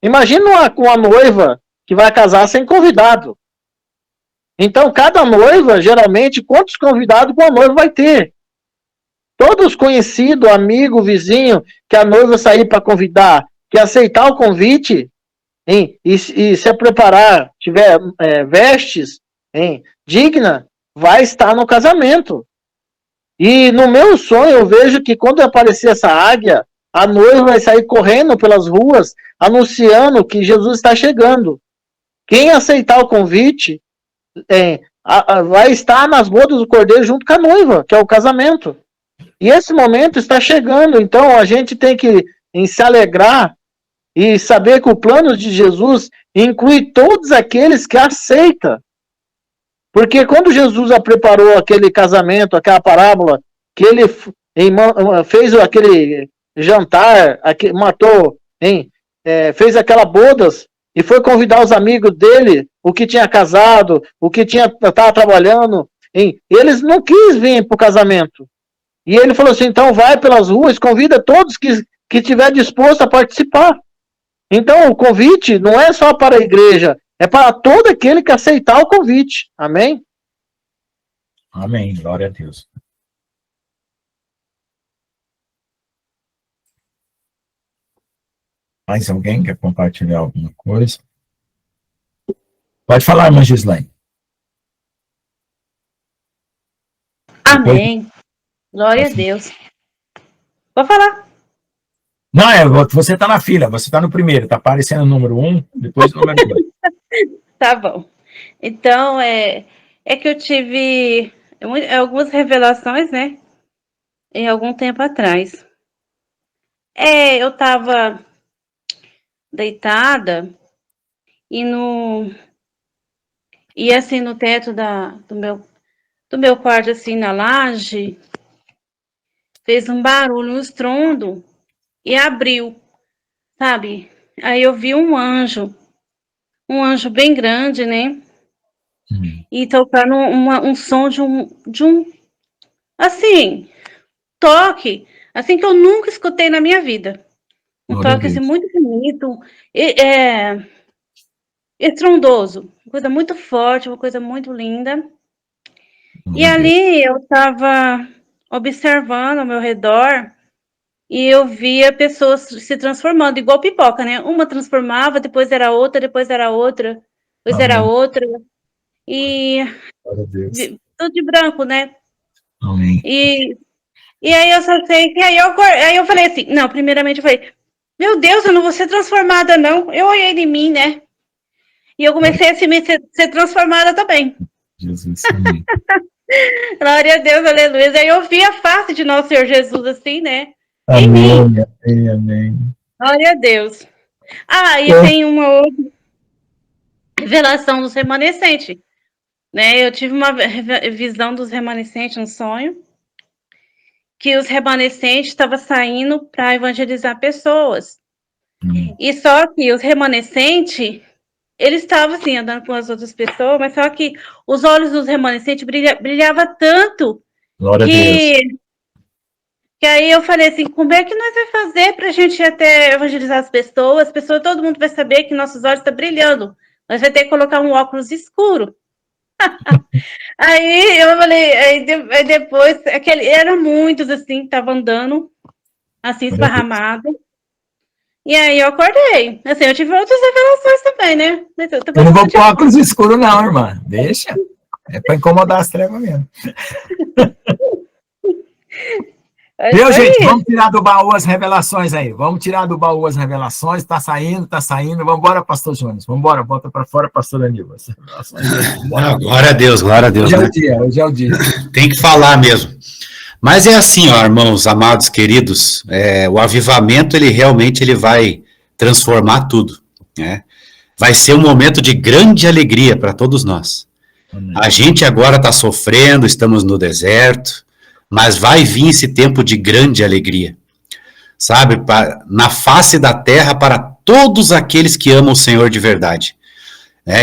Imagina uma noiva que vai casar sem convidado. Então, cada noiva, geralmente, quantos convidados uma noiva vai ter? Todos conhecidos, amigo, vizinho, que a noiva sair para convidar, que aceitar o convite, e se preparar, tiver vestes digna, vai estar no casamento. E no meu sonho eu vejo que quando aparecer essa águia, a noiva vai sair correndo pelas ruas, anunciando que Jesus está chegando. Quem aceitar o convite vai estar nas bodas do Cordeiro junto com a noiva, que é o casamento. E esse momento está chegando, então a gente tem que se alegrar e saber que o plano de Jesus inclui todos aqueles que aceitam. Porque quando Jesus preparou aquele casamento, aquela parábola, que ele fez aquele jantar, matou, fez aquela bodas, e foi convidar os amigos dele, o que tinha casado, o que estava trabalhando, eles não quis vir para o casamento. E ele falou assim, então vai pelas ruas, convida todos que estiver disposto a participar. Então, o convite não é só para a igreja, é para todo aquele que aceitar o convite. Amém?
Amém. Glória a Deus. Mais alguém quer compartilhar alguma coisa? Pode falar, irmã Gislaine.
Amém. Glória a Deus. Vou falar.
Não, você está na fila, você está no primeiro, está aparecendo o número 1, depois o número 2.
Tá bom. Então, é que eu tive algumas revelações, né? Em algum tempo atrás. Eu tava deitada e assim no teto do meu quarto, assim na laje, fez um barulho, um estrondo e abriu, sabe? Aí eu vi um anjo bem grande, né? E tocando um som de um assim, toque, assim que eu nunca escutei na minha vida. Um
Glória a
toque assim
Deus.
muito bonito, estrondoso, uma coisa muito forte, uma coisa muito linda. E
Glória a Deus.
ali eu estava observando ao meu redor e eu via pessoas se transformando, igual pipoca, né? Uma transformava, depois era outra, depois era outra, depois era
Amém.
outra. E
Glória a Deus.
tudo de branco, né?
Amém.
E aí eu só sei que aí eu falei assim, não, primeiramente eu falei, meu Deus, eu não vou ser transformada, não. Eu olhei em mim, né? E eu comecei a ser transformada também.
Jesus. Amém.
Glória a Deus, aleluia. Aí eu vi a face de nosso Senhor Jesus, assim, né? Em
Amém.
mim.
Amém. Amém.
Glória a Deus. E tem uma outra revelação dos remanescentes, né? Eu tive uma visão dos remanescentes, um sonho, que os remanescentes estavam saindo para evangelizar pessoas. E só que os remanescentes, eles estavam assim, andando com as outras pessoas, mas só que os olhos dos remanescentes brilhavam tanto
Glória a Deus.
que aí eu falei assim, como é que nós vamos fazer para a gente até evangelizar as pessoas? Todo mundo vai saber que nossos olhos estão brilhando. Nós vamos ter que colocar um óculos escuro. Aí eu falei, aí depois, eram muitos assim, que estavam andando, assim, esparramado. E aí eu acordei. Assim, eu tive outras revelações também, né?
Eu não vou pôr óculos escuros, não, irmã. Deixa. É para incomodar as trevas mesmo. Viu, gente? Vamos tirar do baú as revelações aí. Vamos tirar do baú as revelações. Tá saindo, tá saindo. Vamos embora, pastor Jones. Vamos embora, bota para fora, pastor Aníbal.
Glória a Deus, glória a Deus.
Hoje é
né?
o dia, hoje é o dia.
Tem que falar mesmo. Mas é assim, ó, irmãos, amados, queridos, o avivamento, ele realmente vai transformar tudo, né? Vai ser um momento de grande alegria para todos nós. A gente agora está sofrendo, estamos no deserto, mas vai vir esse tempo de grande alegria, sabe? Na face da terra para todos aqueles que amam o Senhor de verdade.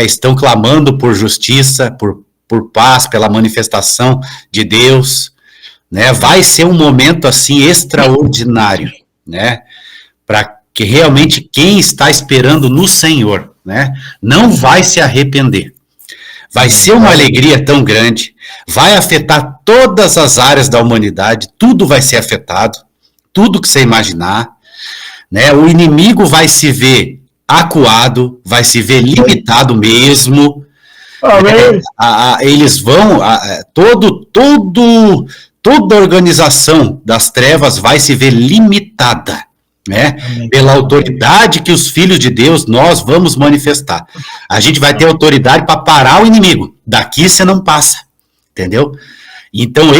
Estão clamando por justiça, por paz, pela manifestação de Deus, né? Vai ser um momento assim extraordinário, né? Para que realmente quem está esperando no Senhor, né, não vai se arrepender. Vai ser uma alegria tão grande, vai afetar todas as áreas da humanidade, tudo vai ser afetado, tudo que você imaginar, né? O inimigo vai se ver acuado, vai se ver limitado mesmo. Eles vão, toda a organização das trevas vai se ver limitada, né? Pela autoridade que os filhos de Deus nós vamos manifestar. A gente vai ter autoridade para parar o inimigo. Daqui você não passa, entendeu? Então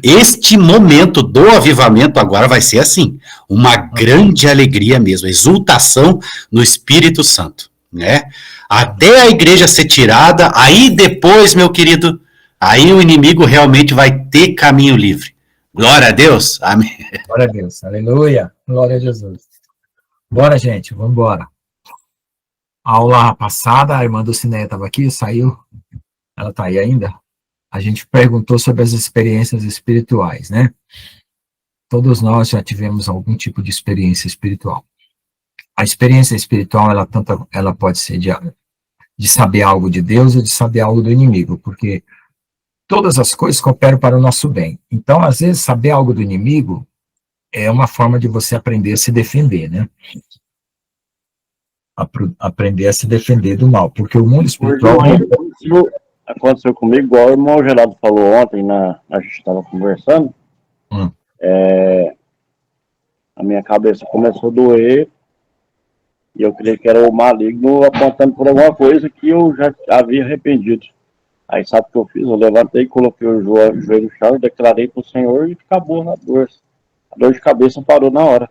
este momento do avivamento agora vai ser assim, uma grande alegria mesmo, exultação no Espírito Santo, né? Até a igreja ser tirada, aí depois, meu querido, aí o inimigo realmente vai ter caminho livre. Glória a Deus. Amém.
Glória a Deus. Aleluia. Glória a Jesus. Bora, gente. Vamos embora. A aula passada, a irmã Dulcineia estava aqui, saiu. Ela está aí ainda. A gente perguntou sobre as experiências espirituais, né? Todos nós já tivemos algum tipo de experiência espiritual. A experiência espiritual, ela pode ser de saber algo de Deus ou de saber algo do inimigo, porque todas as coisas cooperam para o nosso bem. Então, às vezes, saber algo do inimigo é uma forma de você aprender a se defender, né? Aprender a se defender do mal, porque o mundo espiritual...
Aconteceu comigo, igual o irmão Geraldo falou ontem, a gente estava conversando, a minha cabeça começou a doer, e eu creio que era o maligno apontando por alguma coisa que eu já havia arrependido. Aí sabe o que eu fiz? Eu levantei, coloquei o joelho no chão, declarei pro Senhor e acabou a dor. A dor de cabeça parou na hora.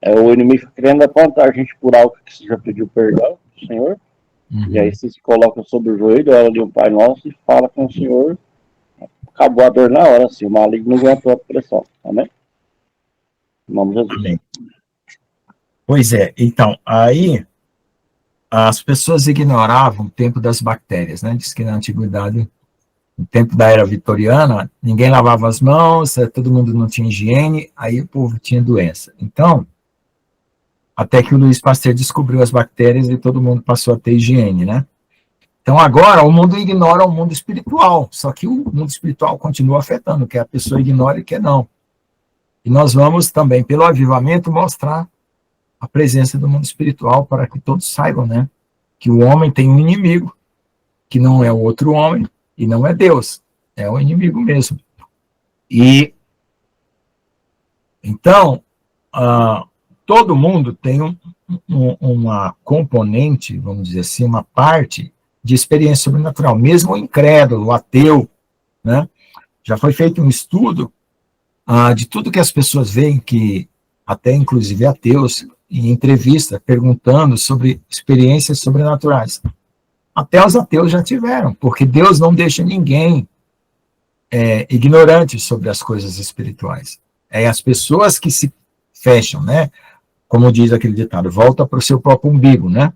O inimigo querendo apontar a gente por algo que você já pediu perdão pro Senhor. E aí você se coloca sobre o joelho, ora ali o Pai Nosso e fala com o Senhor. Acabou a dor na hora, assim, o maligno não aguentou a pressão. Amém? Em nome de Jesus.
Amém. Pois é, então, aí as pessoas ignoravam o tempo das bactérias, né? Diz que na antiguidade, no tempo da era vitoriana, ninguém lavava as mãos, todo mundo não tinha higiene, aí o povo tinha doença. Então, até que o Luiz Pasteur descobriu as bactérias e todo mundo passou a ter higiene, né? Então, agora, o mundo ignora o mundo espiritual, só que o mundo espiritual continua afetando, quer a pessoa ignore e quer não. E nós vamos também, pelo avivamento, mostrar a presença do mundo espiritual para que todos saibam, né? Que o homem tem um inimigo, que não é o outro homem, e não é Deus, é o inimigo mesmo. E, então, todo mundo tem uma componente, vamos dizer assim, uma parte de experiência sobrenatural, mesmo o incrédulo, o ateu, né? Já foi feito um estudo de tudo que as pessoas veem, que até inclusive ateus, em entrevista, perguntando sobre experiências sobrenaturais. Até os ateus já tiveram, porque Deus não deixa ninguém ignorante sobre as coisas espirituais. É as pessoas que se fecham, né? Como diz aquele ditado, volta para o seu próprio umbigo, né?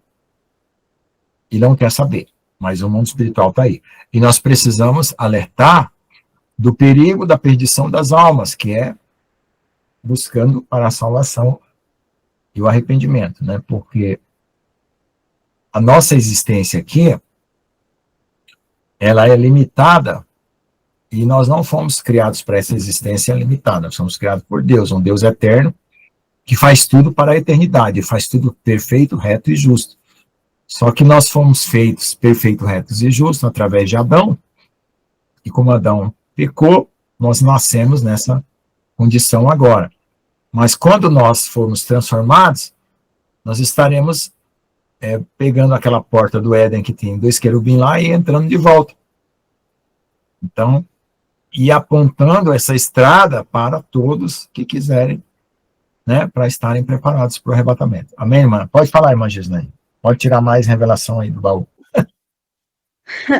E não quer saber. Mas o mundo espiritual está aí. E nós precisamos alertar do perigo da perdição das almas, que é buscando para a salvação e o arrependimento, né? Porque a nossa existência aqui, ela é limitada e nós não fomos criados para essa existência limitada, nós somos criados por Deus, um Deus eterno que faz tudo para a eternidade, faz tudo perfeito, reto e justo. Só que nós fomos feitos perfeitos, retos e justos através de Adão, e como Adão pecou, nós nascemos nessa condição agora. Mas quando nós formos transformados, nós estaremos pegando aquela porta do Éden que tem 2 querubins lá e entrando de volta. Então, e apontando essa estrada para todos que quiserem, né, para estarem preparados para o arrebatamento. Amém, irmã? Pode falar, irmã Gislaine. Pode tirar mais revelação aí do baú.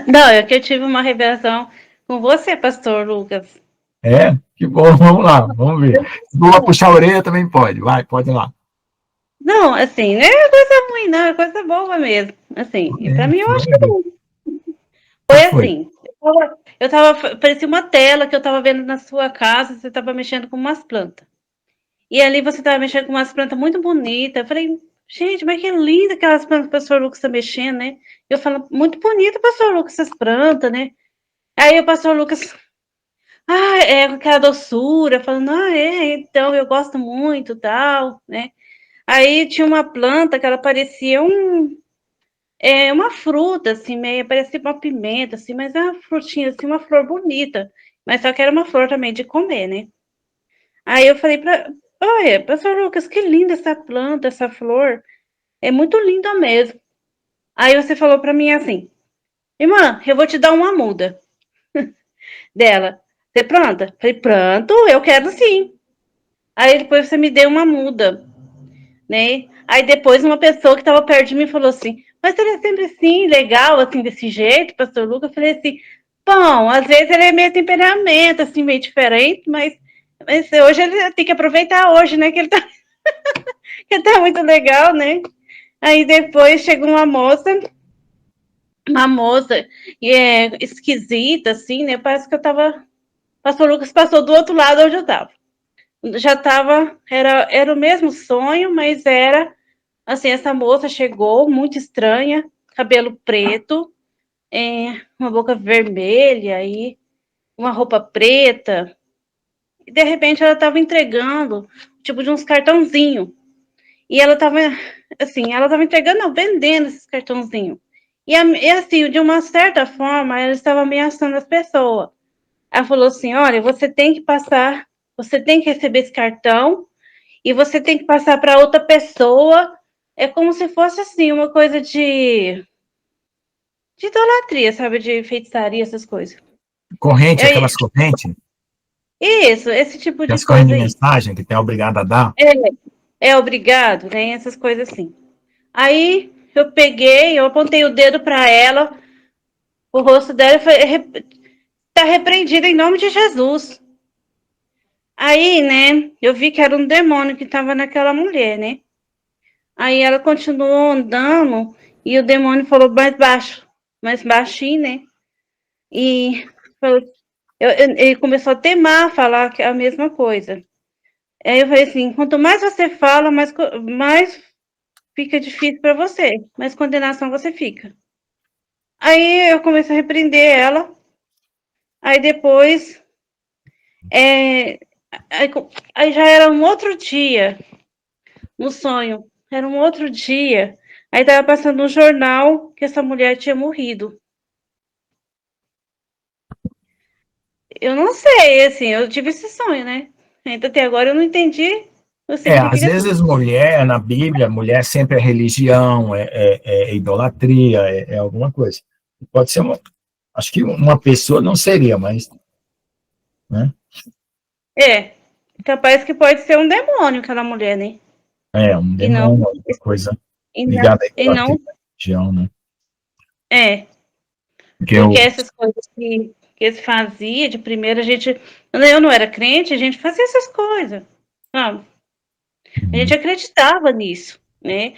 Não, é que eu tive uma revelação com você, pastor Lucas.
Que bom, vamos lá, vamos ver. Se for puxar a orelha também pode, vai, pode ir lá.
Não, assim, não é coisa ruim, não, é coisa boa mesmo. Assim, e pra mim eu acho que não. Foi assim, parecia uma tela que eu tava vendo na sua casa, você tava mexendo com umas plantas. E ali você tava mexendo com umas plantas muito bonitas. Eu falei, gente, mas que linda aquelas plantas que o pastor Lucas tá mexendo, né? Eu falo, muito bonita, pastor Lucas, essas plantas, né? Aí o pastor Lucas, com aquela doçura, falando, então eu gosto muito, tal, né? Aí tinha uma planta que ela parecia uma fruta, assim, meio, parecia uma pimenta, assim, mas é uma frutinha, assim, uma flor bonita. Mas só que era uma flor também de comer, né? Aí eu falei olha, pastor Lucas, que linda essa planta, essa flor. É muito linda mesmo. Aí você falou pra mim assim, irmã, eu vou te dar uma muda dela. Você pronta? Falei, pronto, eu quero sim. Aí depois você me deu uma muda, né? Aí depois uma pessoa que estava perto de mim falou assim, mas ele é sempre assim, legal, assim, desse jeito, pastor Lucas. Eu falei assim, bom, às vezes ele é meio temperamento, assim, meio diferente, mas hoje ele tem que aproveitar hoje, né, que ele tá, que tá muito legal, né? Aí depois chegou uma moça esquisita, assim, né? Parece que eu tava. Pastor Lucas passou do outro lado onde eu tava. Já tava. Era o mesmo sonho, mas era. Assim, essa moça chegou muito estranha, cabelo preto, uma boca vermelha e uma roupa preta. E de repente ela tava entregando, tipo, de uns cartãozinhos. E ela tava, assim, entregando, não, vendendo esses cartãozinhos. E assim, de uma certa forma, ela estava ameaçando as pessoas. Ela falou assim, olha, você tem que receber esse cartão e você tem que passar para outra pessoa. É como se fosse, assim, uma coisa de de idolatria, sabe? De feitiçaria, essas coisas.
Corrente,
É
aquelas correntes,
isso, esse tipo de
as correntes
coisa
de
aí.
mensagem que tem obrigado a dar.
É obrigado, né? Essas coisas assim. Aí eu peguei, eu apontei o dedo para ela, o rosto dela e falei, tá repreendida em nome de Jesus. Aí, né, eu vi que era um demônio que estava naquela mulher, né? Aí ela continuou andando e o demônio falou mais baixo, mais baixinho, né? E falou, ele começou a temar, falar a mesma coisa. Aí eu falei assim, quanto mais você fala, mais fica difícil para você, mais condenação você fica. Aí eu comecei a repreender ela. Aí depois, aí já era um outro dia, no sonho, era um outro dia. Aí tava passando no jornal que essa mulher tinha morrido. Eu não sei, assim, eu tive esse sonho, né? Ainda até agora eu não entendi o
Às vezes
significado.
mulher, na Bíblia, mulher sempre é religião, é idolatria, é alguma coisa. Pode ser acho que uma pessoa não seria, mas, né?
Capaz que pode ser um demônio aquela mulher, né?
É um
E não,
demônio, alguma coisa
e não,
ligada à
e não
idolatria, à religião, né? Porque
porque essas coisas que eles faziam de primeira, eu não era crente, a gente fazia essas coisas, sabe? A gente acreditava nisso, né?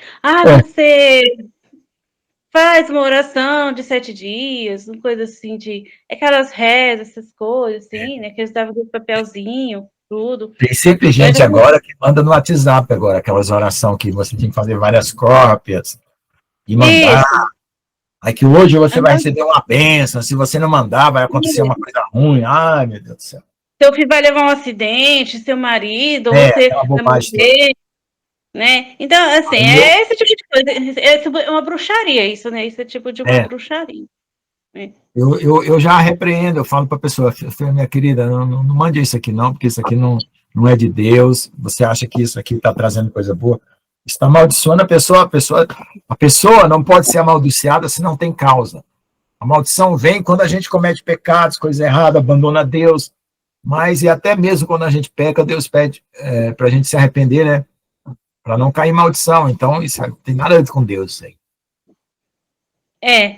Você faz uma oração de 7 dias, uma coisa assim, aquelas rezas, essas coisas, assim, né? Que eles davam do papelzinho, tudo.
tem sempre
Mas
gente agora que manda no WhatsApp agora, aquelas orações que você tem que fazer várias cópias e mandar.
isso.
Aí que hoje você vai receber uma bênção, se você não mandar, vai acontecer uma coisa ruim. Ai, meu Deus do céu.
Seu filho vai levar um acidente, seu marido, ou você
Aquela
vai
bobagem toda.
morrer, né? Então, assim,
Aí
é esse tipo de coisa. É uma bruxaria isso, né? Isso é tipo de uma bruxaria.
eu já repreendo, eu falo para a pessoa, minha querida, não mande isso aqui não, porque isso aqui não é de Deus, você acha que isso aqui está trazendo coisa boa, está amaldiçoando a pessoa não pode ser amaldiçoada se não tem causa. A maldição vem quando a gente comete pecados, coisa errada, abandona Deus, mas e até mesmo quando a gente peca, Deus pede para a gente se arrepender, né? Para não cair em maldição. Então, isso não tem nada a ver com Deus. Isso aí.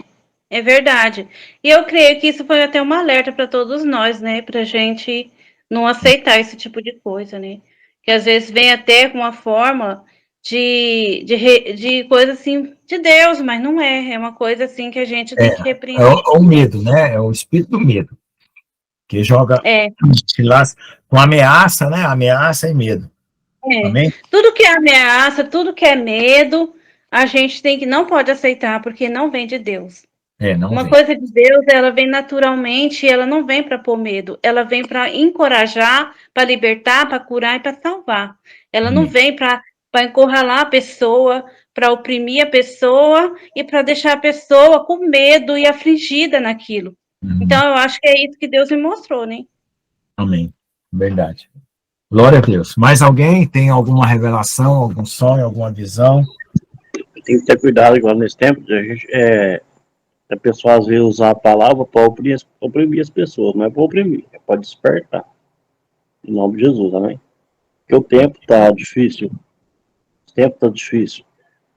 É verdade. E eu creio que isso foi até um alerta para todos nós, né? Para a gente não aceitar esse tipo de coisa, né? Que às vezes vem até com uma forma de coisa assim de Deus, mas não é. É uma coisa assim que a gente tem que repreender.
O medo, né? É o espírito do medo. Que joga com ameaça, né? Ameaça e medo. Amém?
Tudo que é ameaça, tudo que é medo, a gente não pode aceitar, porque não vem de Deus. Uma coisa de Deus, ela vem naturalmente, ela não vem para pôr medo, ela vem para encorajar, para libertar, para curar e para salvar. Ela não vem para encurralar a pessoa, para oprimir a pessoa e para deixar a pessoa com medo e afligida naquilo. Então, eu acho que é isso que Deus me mostrou, né?
Amém. Verdade. Glória a Deus. Mais alguém tem alguma revelação, algum sonho, alguma visão?
Tem que ter cuidado igual nesse tempo, a pessoa às vezes usar a palavra para oprimir as pessoas, não é para oprimir, é para despertar. Em nome de Jesus, amém? Porque o tempo está difícil. O tempo está difícil.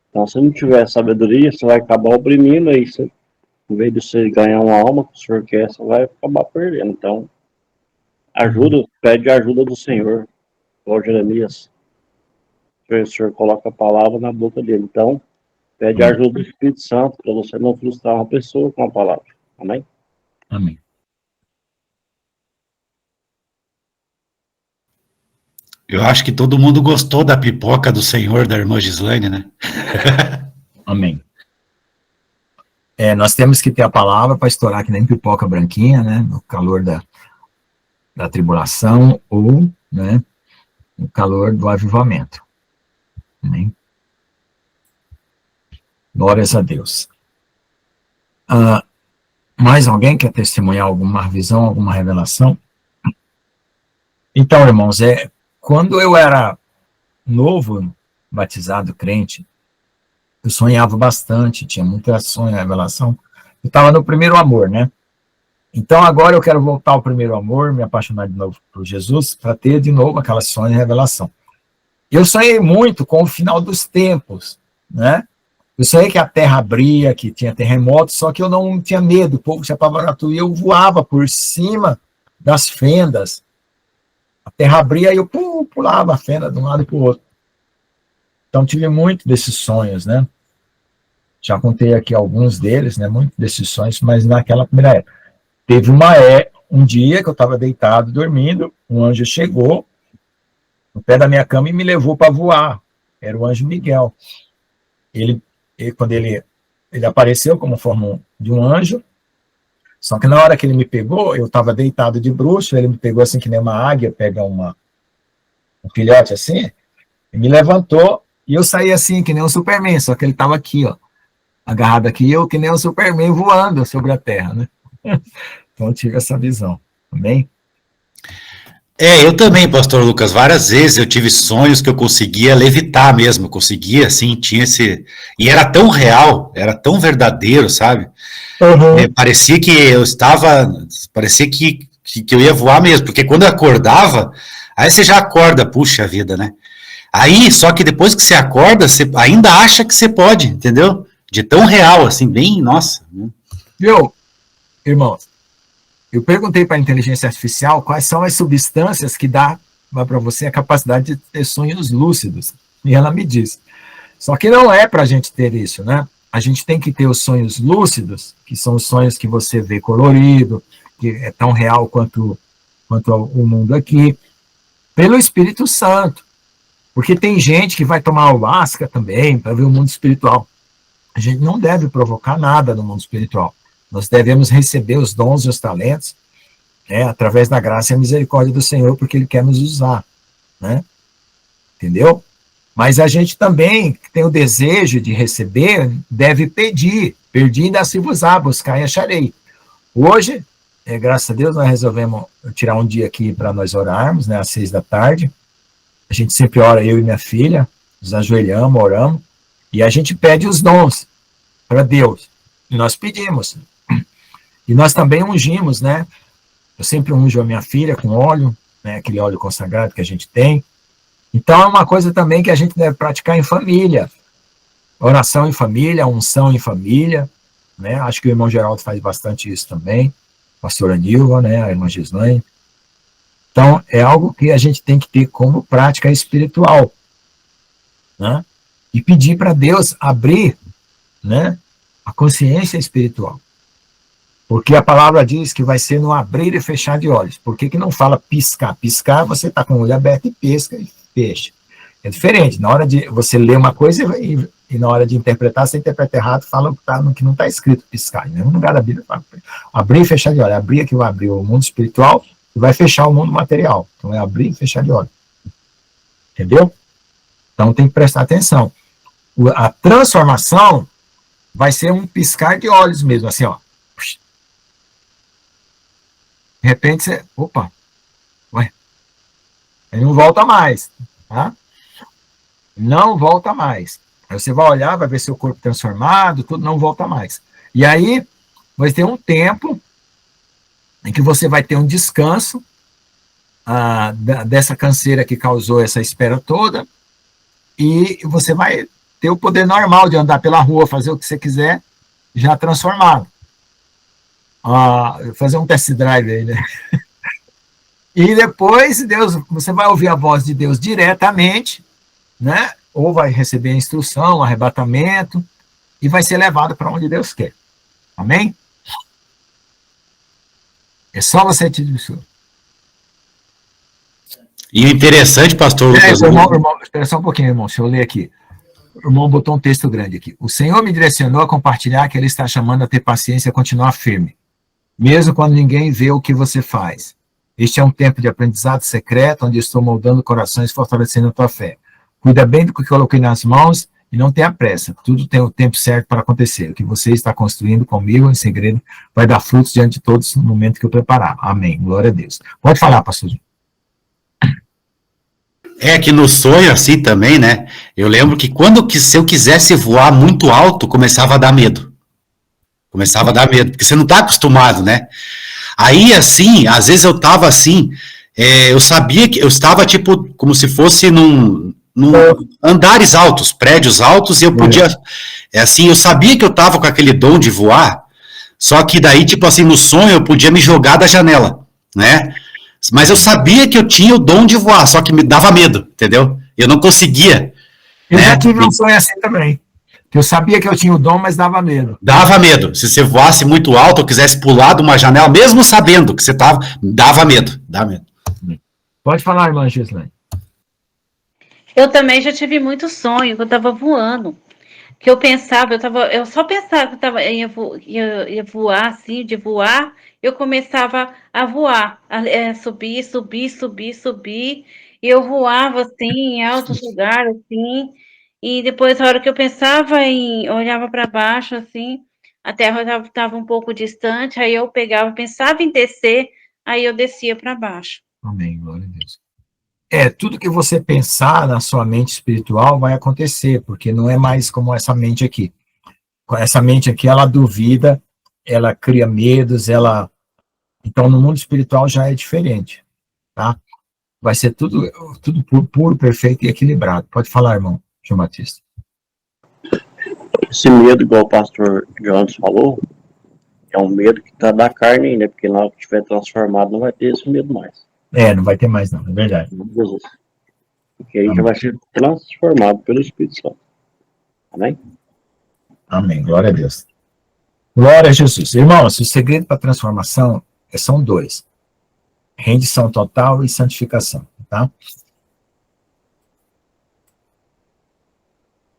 Então, se não tiver sabedoria, você vai acabar oprimindo, aí você, em vez de você ganhar uma alma que o senhor quer, você vai acabar perdendo. Então, pede a ajuda do Senhor, igual Jeremias. O senhor coloca a palavra na boca dele. Então, pede a ajuda do Espírito Santo para você não frustrar uma pessoa com a palavra. Amém?
Amém.
Eu acho que todo mundo gostou da pipoca do Senhor da irmã Gislaine, né?
Amém. Nós temos que ter a palavra para estourar que nem pipoca branquinha, né? No calor da tribulação ou, né, no calor do avivamento. Amém? Glórias a Deus. Mais alguém quer testemunhar alguma visão, alguma revelação? Então, irmãos, quando eu era novo, batizado, crente, eu sonhava bastante, tinha muita sonho, revelação, eu estava no primeiro amor, né? Então agora eu quero voltar ao primeiro amor, me apaixonar de novo por Jesus, para ter de novo aquela sonho e revelação. Eu sonhei muito com o final dos tempos, né? Eu sonhei que a terra abria, que tinha terremoto, só que eu não tinha medo, o povo se apavorava tudo, e eu voava por cima das fendas. A terra abria e eu pulava a fenda de um lado para o outro. Então tive muito desses sonhos, né? Já contei aqui alguns deles, né? Muitos desses sonhos, mas naquela primeira época. Teve um dia que eu estava deitado, dormindo, um anjo chegou no pé da minha cama e me levou para voar. Era o anjo Miguel. Quando ele apareceu como forma de um anjo, só que na hora que ele me pegou, eu estava deitado de bruxo, ele me pegou assim que nem uma águia, pega um filhote assim, e me levantou, e eu saí assim, que nem um Superman, só que ele estava aqui, ó, agarrado aqui, eu que nem um Superman voando sobre a terra, né? Então eu tive essa visão, amém?
Eu também, pastor Lucas, várias vezes eu tive sonhos que eu conseguia levitar mesmo, eu conseguia, assim, tinha esse... E era tão real, era tão verdadeiro, sabe?
Uhum.
Parecia que eu estava... Parecia que eu ia voar mesmo, porque quando eu acordava, aí você já acorda, puxa vida, né? Aí, só que depois que você acorda, você ainda acha que você pode, entendeu? De tão real, assim, bem, nossa.
Viu, irmãos? Eu perguntei para a inteligência artificial quais são as substâncias que dá para você a capacidade de ter sonhos lúcidos. E ela me disse. Só que não é para a gente ter isso, né? A gente tem que ter os sonhos lúcidos, que são os sonhos que você vê colorido, que é tão real quanto o mundo aqui, pelo Espírito Santo. Porque tem gente que vai tomar ayahuasca também para ver o mundo espiritual. A gente não deve provocar nada no mundo espiritual. Nós devemos receber os dons e os talentos, né, através da graça e a misericórdia do Senhor, porque Ele quer nos usar, né? Entendeu? Mas a gente também tem o desejo de receber, deve pedir. Pedi e dá-se-vos-á, buscar e acharei. Hoje, graças a Deus, nós resolvemos tirar um dia aqui para nós orarmos, né, às 6 da tarde. A gente sempre ora, eu e minha filha, nos ajoelhamos, oramos, e a gente pede os dons para Deus. E nós pedimos. E nós também ungimos, né? Eu sempre unjo a minha filha com óleo, né? Aquele óleo consagrado que a gente tem. Então é uma coisa também que a gente deve praticar em família. Oração em família, unção em família, né? Acho que o irmão Geraldo faz bastante isso também. A pastora Nilva, né? A irmã Gislaine. Então é algo que a gente tem que ter como prática espiritual, né? E pedir para Deus abrir, né, a consciência espiritual. Porque a palavra diz que vai ser no abrir e fechar de olhos. Por que não fala piscar? Piscar, você está com o olho aberto e pesca e fecha. É diferente. Na hora de você ler uma coisa e na hora de interpretar, você interpreta errado, fala no que não está escrito piscar. Em nenhum lugar da Bíblia fala abrir e fechar de olhos. Abrir é que vai abrir o mundo espiritual e vai fechar o mundo material. Então é abrir e fechar de olhos. Entendeu? Então tem que prestar atenção. A transformação vai ser um piscar de olhos mesmo, assim, ó. De repente você, opa, ué, aí não volta mais, tá? Não volta mais. Aí você vai olhar, vai ver seu corpo transformado, tudo, não volta mais. E aí vai ter um tempo em que você vai ter um descanso dessa canseira que causou essa espera toda, e você vai ter o poder normal de andar pela rua, fazer o que você quiser, já transformado. Fazer um test drive aí, né? E depois você vai ouvir a voz de Deus diretamente, né? Ou vai receber a instrução, o arrebatamento, e vai ser levado para onde Deus quer. Amém? É só você te dizer.
E o interessante, pastor Lucas...
Irmão, espera só um pouquinho, irmão, deixa eu ler aqui. O irmão botou um texto grande aqui. O Senhor me direcionou a compartilhar que Ele está chamando a ter paciência e a continuar firme, mesmo quando ninguém vê o que você faz. Este é um tempo de aprendizado secreto, onde estou moldando corações e fortalecendo a tua fé. Cuida bem do que coloquei nas mãos e não tenha pressa. Tudo tem o tempo certo para acontecer. O que você está construindo comigo, em segredo, vai dar frutos diante de todos no momento que eu preparar. Amém. Glória a Deus. Pode falar, pastor.
É que no sonho, assim, também, né? Eu lembro que se eu quisesse voar muito alto, começava a dar medo. Começava a dar medo, porque você não tá acostumado, né? Aí, assim, às vezes eu tava assim, eu sabia que eu estava, tipo, como se fosse num andares altos, prédios altos, e eu podia, assim, eu sabia que eu tava com aquele dom de voar, só que daí, tipo assim, no sonho eu podia me jogar da janela, né? Mas eu sabia que eu tinha o dom de voar, só que me dava medo, entendeu? Eu não conseguia.
Eu
né?
já tive um sonho assim também. Que eu sabia que eu tinha o dom, mas dava medo.
Dava medo. Se você voasse muito alto ou quisesse pular de uma janela, mesmo sabendo que você tava, dava medo. Dá medo.
Pode falar, irmã Gislaine.
Eu também já tive muito sonho que eu estava voando. Que eu pensava, eu só pensava que eu ia voar assim, de voar, eu começava a voar, subir, subir, subir, subir, e eu voava assim, em altos lugares, assim, e depois, a hora que eu pensava olhava para baixo, assim, a terra estava um pouco distante, aí eu pegava, pensava em descer, aí eu descia para baixo.
Amém, glória a Deus. Tudo que você pensar na sua mente espiritual vai acontecer, porque não é mais como essa mente aqui. Essa mente aqui, ela duvida, ela cria medos, Então, no mundo espiritual já é diferente, tá? Vai ser tudo puro, perfeito e equilibrado. Pode falar, irmão João Batista.
Esse medo, igual o pastor Jones falou, é um medo que tá da carne ainda, porque na hora que estiver transformado não vai ter esse medo mais.
Não vai ter mais não, é verdade.
Porque aí já vai ser transformado pelo Espírito Santo. Amém?
Amém, glória a Deus. Glória a Jesus. Irmãos, o segredo para a transformação são dois. Rendição total e santificação, tá?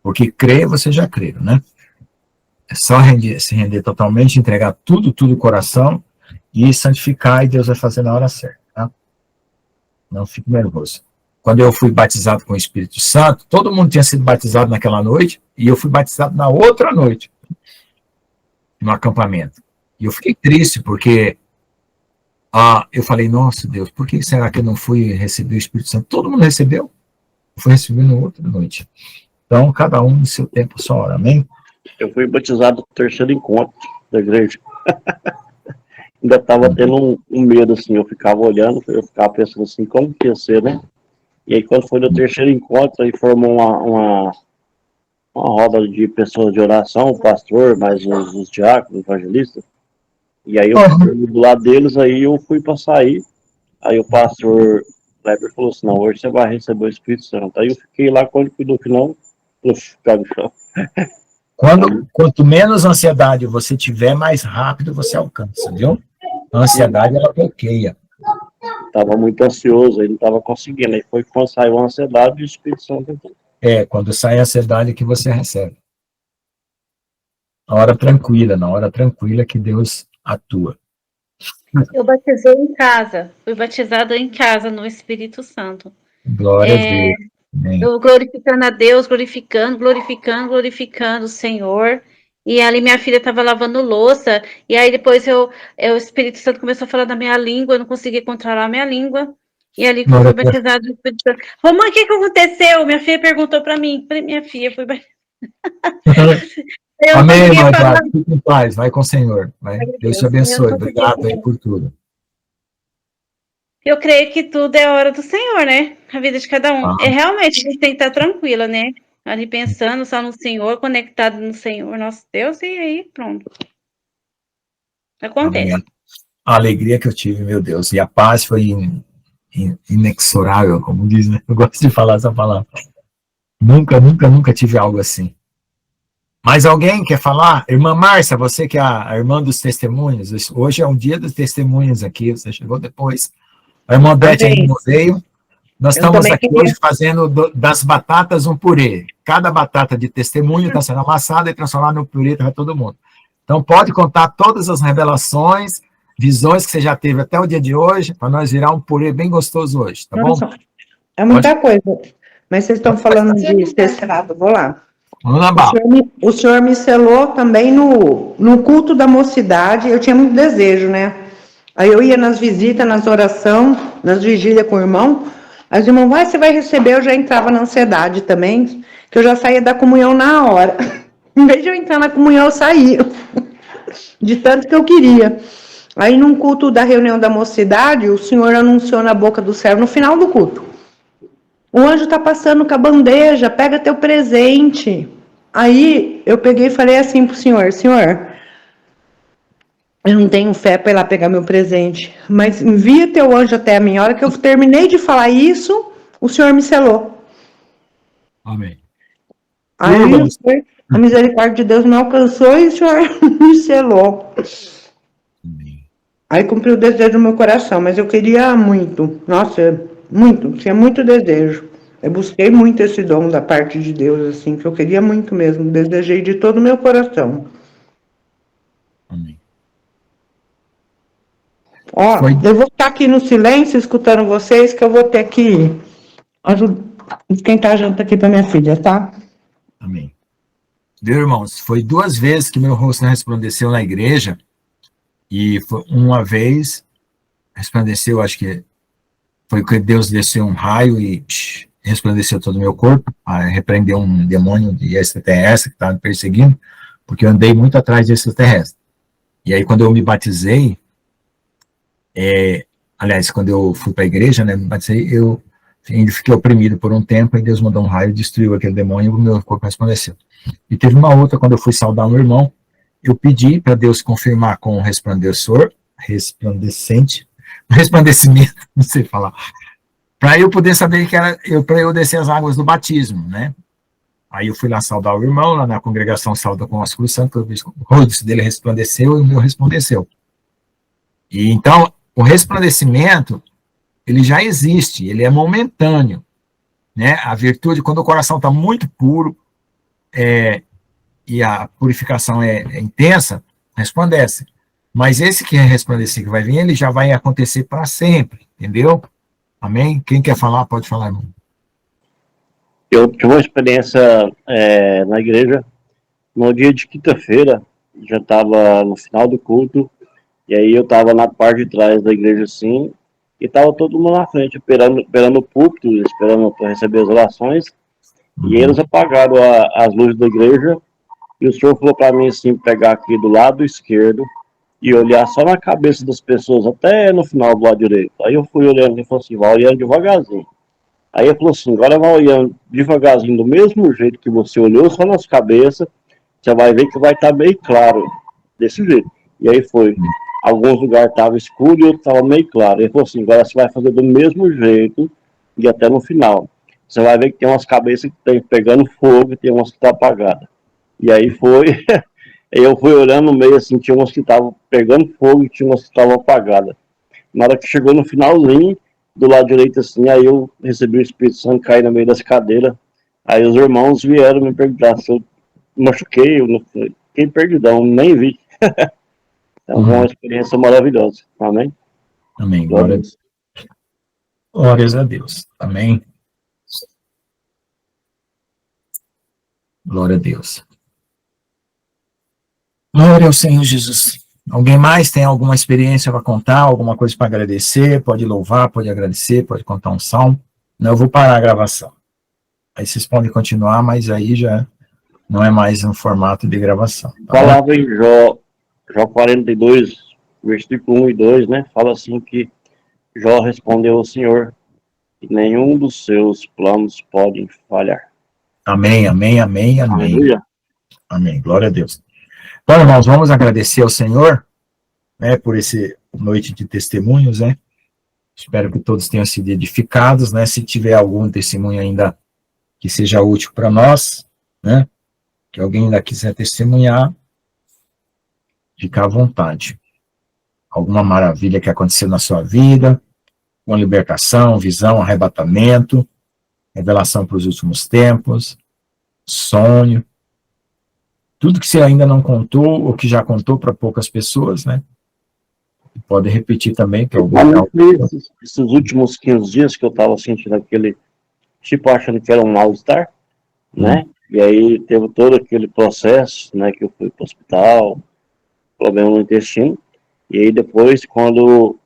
Porque crer, você já crê, né? É só se render totalmente, entregar tudo o coração e santificar, e Deus vai fazer na hora certa, tá? Não fique nervoso. Quando eu fui batizado com o Espírito Santo, todo mundo tinha sido batizado naquela noite, e eu fui batizado na outra noite, no acampamento. E eu fiquei triste, porque eu falei, nossa Deus, por que será que eu não fui receber o Espírito Santo? Todo mundo recebeu, eu fui receber na outra noite. Então, cada um no seu tempo, sua hora, amém?
Eu fui batizado no terceiro encontro da igreja. Ainda estava tendo um medo, assim, eu ficava olhando, eu ficava pensando assim, como que ia ser, né? E aí, quando foi no terceiro encontro, aí formou uma roda de pessoas de oração, o pastor, mais os diáconos, evangelistas. E aí, eu fui do lado deles, aí eu fui para sair. Aí o pastor Kleber falou assim, não, hoje você vai receber o Espírito Santo. Aí eu fiquei lá, quando fui no final, eu fiquei no chão.
Quanto menos ansiedade você tiver, mais rápido você alcança, viu? A ansiedade, ela bloqueia.
Estava muito ansioso, aí não estava conseguindo. Aí foi quando saiu a ansiedade e o Espírito Santo entrou.
Quando sai a ansiedade que você recebe. Na hora tranquila que Deus atua.
Eu batizei em casa, fui batizada em casa no Espírito Santo.
Glória a Deus. Amém.
Eu glorificando a Deus, glorificando o Senhor. E ali minha filha estava lavando louça, e aí depois o Espírito Santo começou a falar da minha língua, eu não conseguia controlar a minha língua. E ali que eu fui batizada no Espírito Santo. Mamãe, o que aconteceu? Minha filha perguntou para mim. Falei, minha filha, foi batizada.
Amém, irmã, fique em paz, vai com o Senhor. Vai. Deus te abençoe, obrigado aí por tudo.
Eu creio que tudo é a hora do Senhor, né? A vida de cada um. Realmente, a gente tem que estar tranquila, né? Ali pensando só no Senhor, conectado no Senhor, nosso Deus, e aí pronto. Acontece.
Amém. A alegria que eu tive, meu Deus, e a paz foi inexorável, como diz, né? Eu gosto de falar essa palavra. Nunca tive algo assim. Mais alguém quer falar? Irmã Márcia, você que é a irmã dos testemunhos, hoje é um dia dos testemunhos aqui, você chegou depois. A irmã Beth ainda não veio. Nós estamos aqui hoje fazendo das batatas um purê. Cada batata de testemunho está sendo amassada e transformada no purê para todo mundo. Então, pode contar todas as revelações, visões que você já teve até o dia de hoje, para nós virar um purê bem gostoso hoje, tá bom?
É muita coisa. Mas vocês estão falando de testemunho, vou lá. O senhor me selou também no culto da mocidade, eu tinha muito desejo, né? Aí eu ia nas visitas, nas orações, nas vigílias com o irmão, aí os irmãos, você vai receber, eu já entrava na ansiedade também, que eu já saía da comunhão na hora. Em vez de eu entrar na comunhão, eu saía. de tanto que eu queria. Aí, num culto da reunião da mocidade, o senhor anunciou na boca do céu, no final do culto, o anjo tá passando com a bandeja, pega teu presente. Aí, eu peguei e falei assim pro senhor, senhor, eu não tenho fé para ir lá pegar meu presente, mas envia teu anjo até a mim. A hora que eu terminei de falar isso, o senhor me selou.
Amém.
Aí a misericórdia de Deus me alcançou e o senhor me selou.
Amém.
Aí cumpriu o desejo do meu coração, mas eu queria muito. Nossa, muito, tinha muito desejo. Eu busquei muito esse dom da parte de Deus, assim, que eu queria muito mesmo. Desejei de todo o meu coração.
Amém.
Ó, eu vou ficar aqui no silêncio, escutando vocês, que eu vou ter que esquentar a janta aqui para minha filha, tá?
Amém. Viu, irmãos? Foi 2 vezes que meu rosto não resplandeceu na igreja, e foi uma vez resplandeceu, acho que foi que Deus desceu um raio e resplandeceu todo o meu corpo, repreendeu um demônio de extraterrestre que estava me perseguindo, porque eu andei muito atrás de extraterrestre. E aí, quando eu me batizei, aliás, quando eu fui para a igreja, né, me batizei, eu ainda fiquei oprimido por um tempo, e Deus mandou um raio, destruiu aquele demônio, e o meu corpo resplandeceu. E teve uma outra, quando eu fui saudar um irmão, eu pedi para Deus confirmar com um resplandecimento, não sei falar, para eu poder saber que era, para eu descer as águas do batismo, né? Aí eu fui lá saudar o irmão, lá na congregação Sauda com as Cruz Santo, o rosto dele resplandeceu e o meu resplandeceu. E então, o resplandecimento, ele já existe, ele é momentâneo, né? A virtude, quando o coração está muito puro, e a purificação é intensa, resplandece. Mas esse que é resplandecer, que vai vir, ele já vai acontecer para sempre, entendeu? Amém? Quem quer falar, pode falar, irmão.
Eu tive uma experiência na igreja, no dia de quinta-feira, já estava no final do culto, e aí eu estava na parte de trás da igreja assim, e estava todo mundo na frente, esperando o púlpito, esperando para receber as orações, e eles apagaram as luzes da igreja, e o senhor falou para mim assim, pegar aqui do lado esquerdo, e olhar só na cabeça das pessoas, até no final do lado direito. Aí eu fui olhando e falou assim, vai olhando devagarzinho. Aí ele falou assim, agora vai olhando devagarzinho, do mesmo jeito que você olhou, só nas cabeças, você vai ver que vai estar meio claro, desse jeito. E aí foi, alguns lugares estavam escuros e outros estavam meio claro. Ele falou assim, agora você vai fazer do mesmo jeito e até no final. Você vai ver que tem umas cabeças que estão pegando fogo e tem umas que estão apagadas. E aí foi, eu fui olhando no meio assim, tinha umas que estavam pegando fogo e tinha umas que estavam apagadas. Na hora que chegou no finalzinho, do lado direito assim, aí eu recebi o Espírito Santo, caí no meio das cadeiras, aí os irmãos vieram me perguntar se eu machuquei, eu não fiquei perdidão, nem vi. Então foi uma experiência maravilhosa, amém?
Amém, glórias a Deus, amém. Glória a Deus. Glória ao Senhor Jesus. Alguém mais tem alguma experiência para contar, alguma coisa para agradecer? Pode louvar, pode agradecer, pode contar um salmo. Não, eu vou parar a gravação. Aí vocês podem continuar, mas aí já não é mais um formato de gravação. Tá?
Falava em Jó 42, versículo 1 e 2, né? Fala assim que Jó respondeu ao Senhor que nenhum dos seus planos podem falhar.
Amém, amém, amém, amém.
Aleluia.
Amém, glória a Deus. Então, irmãos, vamos agradecer ao Senhor, né, por esse noite de testemunhos, né? Espero que todos tenham sido edificados, né? Se tiver algum testemunho ainda que seja útil para nós, né? Que alguém ainda quiser testemunhar, fica à vontade. Alguma maravilha que aconteceu na sua vida, uma libertação, visão, arrebatamento, revelação para os últimos tempos, sonho, tudo que você ainda não contou, ou que já contou para poucas pessoas, né? Pode repetir também, que é o
esses últimos 15 dias que eu estava sentindo aquele, tipo, achando que era um mal-estar, né? E aí teve todo aquele processo, né, que eu fui para o hospital, problema no intestino, e aí depois, quando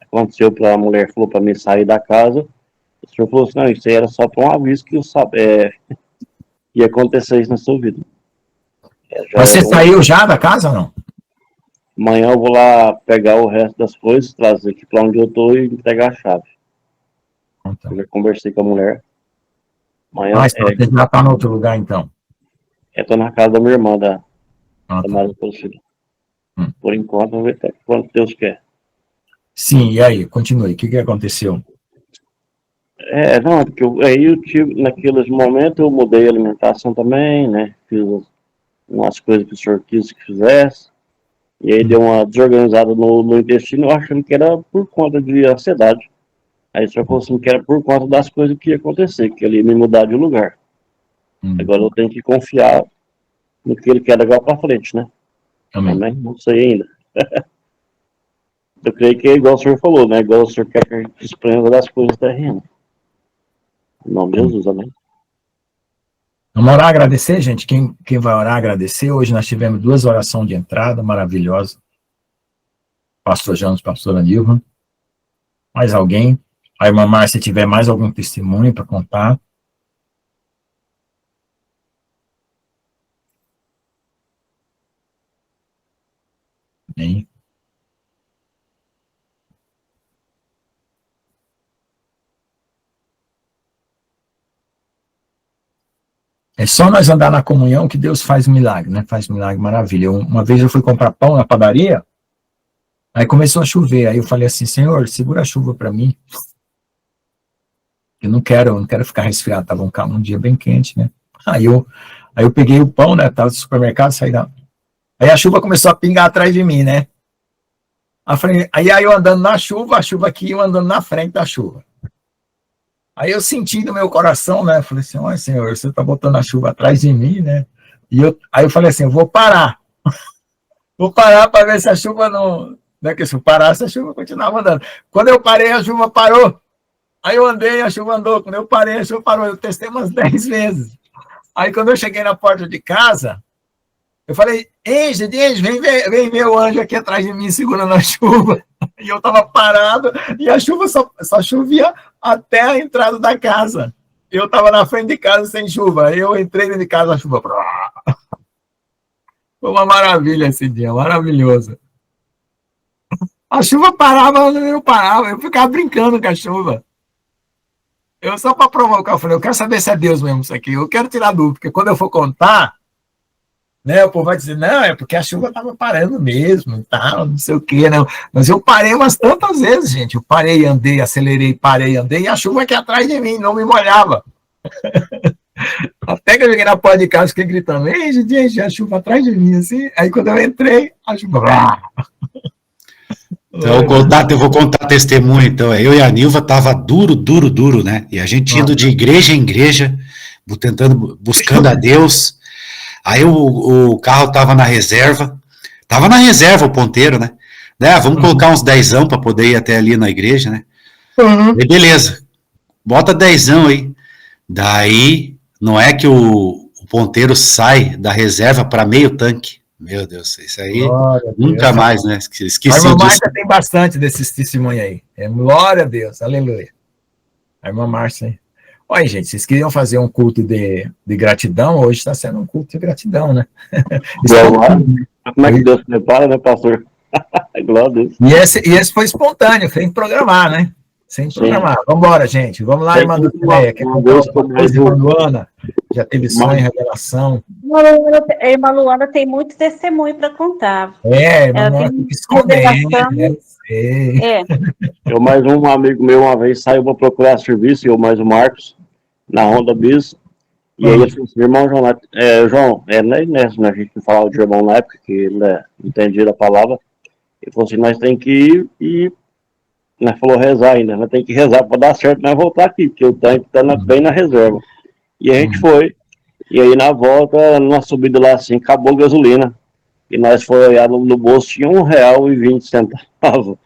aconteceu, para a mulher falou para mim sair da casa, o senhor falou assim, não, isso aí era só para um aviso que eu sabia, ia acontecer isso na sua vida.
Mas você saiu já da casa ou não?
Amanhã eu vou lá pegar o resto das coisas, trazer aqui para onde eu tô e entregar a chave.
Então.
Eu já conversei com a mulher. Amanhã
Mas você já está em outro lugar, então?
eu tô na casa da minha irmã, da
Tá.
Maria Aparecida. Por enquanto, vamos ver até quanto Deus quer.
Sim, e aí? Continue. O que aconteceu?
Não, porque aí eu tive, naqueles momentos, eu mudei a alimentação também, né? Fiz umas coisas que o senhor quis que fizesse. E aí deu uma desorganizada no intestino, eu achando que era por conta de ansiedade. Aí o senhor falou assim que era por conta das coisas que ia acontecer, que ele ia me mudar de lugar. Agora eu tenho que confiar no que ele quer levar para frente, né? Amém? Não sei ainda. Eu creio que é igual o senhor falou, né? Igual o senhor quer que a gente desprenda das coisas terrenas. Em nome de Jesus, amém?
Vamos orar, agradecer, gente? Quem vai orar, agradecer. Hoje nós tivemos 2 orações de entrada maravilhosas. Pastor Janos, pastora Nilva. Mais alguém? A irmã Márcia, se tiver mais algum testemunho para contar. Amém. É só nós andar na comunhão que Deus faz milagre, né? Faz milagre, maravilha. Uma vez eu fui comprar pão na padaria, aí começou a chover, aí eu falei assim, Senhor, segura a chuva para mim. Eu não quero ficar resfriado, estava um dia bem quente, né? Aí eu peguei o pão, né? Tava no supermercado, saí da... Aí a chuva começou a pingar atrás de mim, né? Aí eu andando na chuva, a chuva aqui, eu andando na frente da chuva. Aí eu senti no meu coração, né? Falei assim, olha, Senhor, você está botando a chuva atrás de mim, né? Aí eu falei assim, eu vou parar. Vou parar para ver se a chuva não... Né, que se eu parasse, a chuva continuava andando. Quando eu parei, a chuva parou. Aí eu andei, a chuva andou. Quando eu parei, a chuva parou. Eu testei umas 10 vezes. Aí quando eu cheguei na porta de casa, eu falei, Anjo, vem ver o anjo aqui atrás de mim, segurando a chuva. E eu estava parado, e a chuva só chovia até a entrada da casa. Eu estava na frente de casa sem chuva. Aí eu entrei dentro de casa, a chuva... Foi uma maravilha esse dia, maravilhoso. A chuva parava, eu parava, eu ficava brincando com a chuva. Eu só para provocar, eu falei, eu quero saber se é Deus mesmo isso aqui, eu quero tirar dúvida, porque quando eu for contar, né, o povo vai dizer, não, é porque a chuva estava parando mesmo, tal, não sei o quê, não. Mas eu parei umas tantas vezes, gente, eu parei, andei, acelerei, parei, andei, e a chuva aqui atrás de mim, não me molhava. Até que eu cheguei na porta de casa, fiquei gritando, ei, gente, a chuva atrás de mim, assim, aí quando eu entrei, a chuva...
Então, eu vou contar testemunho, então. Eu e a Nilva tava duro, né? E a gente indo de igreja em igreja, buscando a Deus. Aí o carro tava na reserva o ponteiro, né? Vamos colocar uns 10 para poder ir até ali na igreja, né? E beleza, bota 10 aí. Daí, não é que o ponteiro sai da reserva para meio tanque. Meu Deus, isso aí nunca mais, né? Esqueci
a irmã
disso.
Márcia tem bastante desses testemunhos aí. Glória a Deus, aleluia. A irmã Márcia. Olha, gente, vocês queriam fazer um culto de gratidão? Hoje está sendo um culto de gratidão, né?
Como é que Deus prepara, né, pastor? Glória a Deus.
E esse foi espontâneo, sem programar, né? Sem programar. Vamos embora, gente. Vamos lá, irmã Dulcineia. Quer contar alguma coisa, irmã Luana? Já teve sonho, revelação?
A irmã Luana tem muito testemunho para contar.
Irmã Luana tem que esconder, né?
Eu mais um amigo meu uma vez saiu para procurar serviço, eu mais o Marcos, na Honda Bis. E aí ele falou assim, irmão João, não é nessa, né? A gente não falava de irmão na época, que ele não entendia a palavra. Ele falou assim, nós tem que ir e... Nós falou rezar ainda, nós tem que rezar para dar certo, nós voltar aqui, porque o tanque está bem na reserva. E a gente foi, e aí na volta, numa subida lá assim, acabou a gasolina. E nós foi olhar no bolso, tinha R$1,20.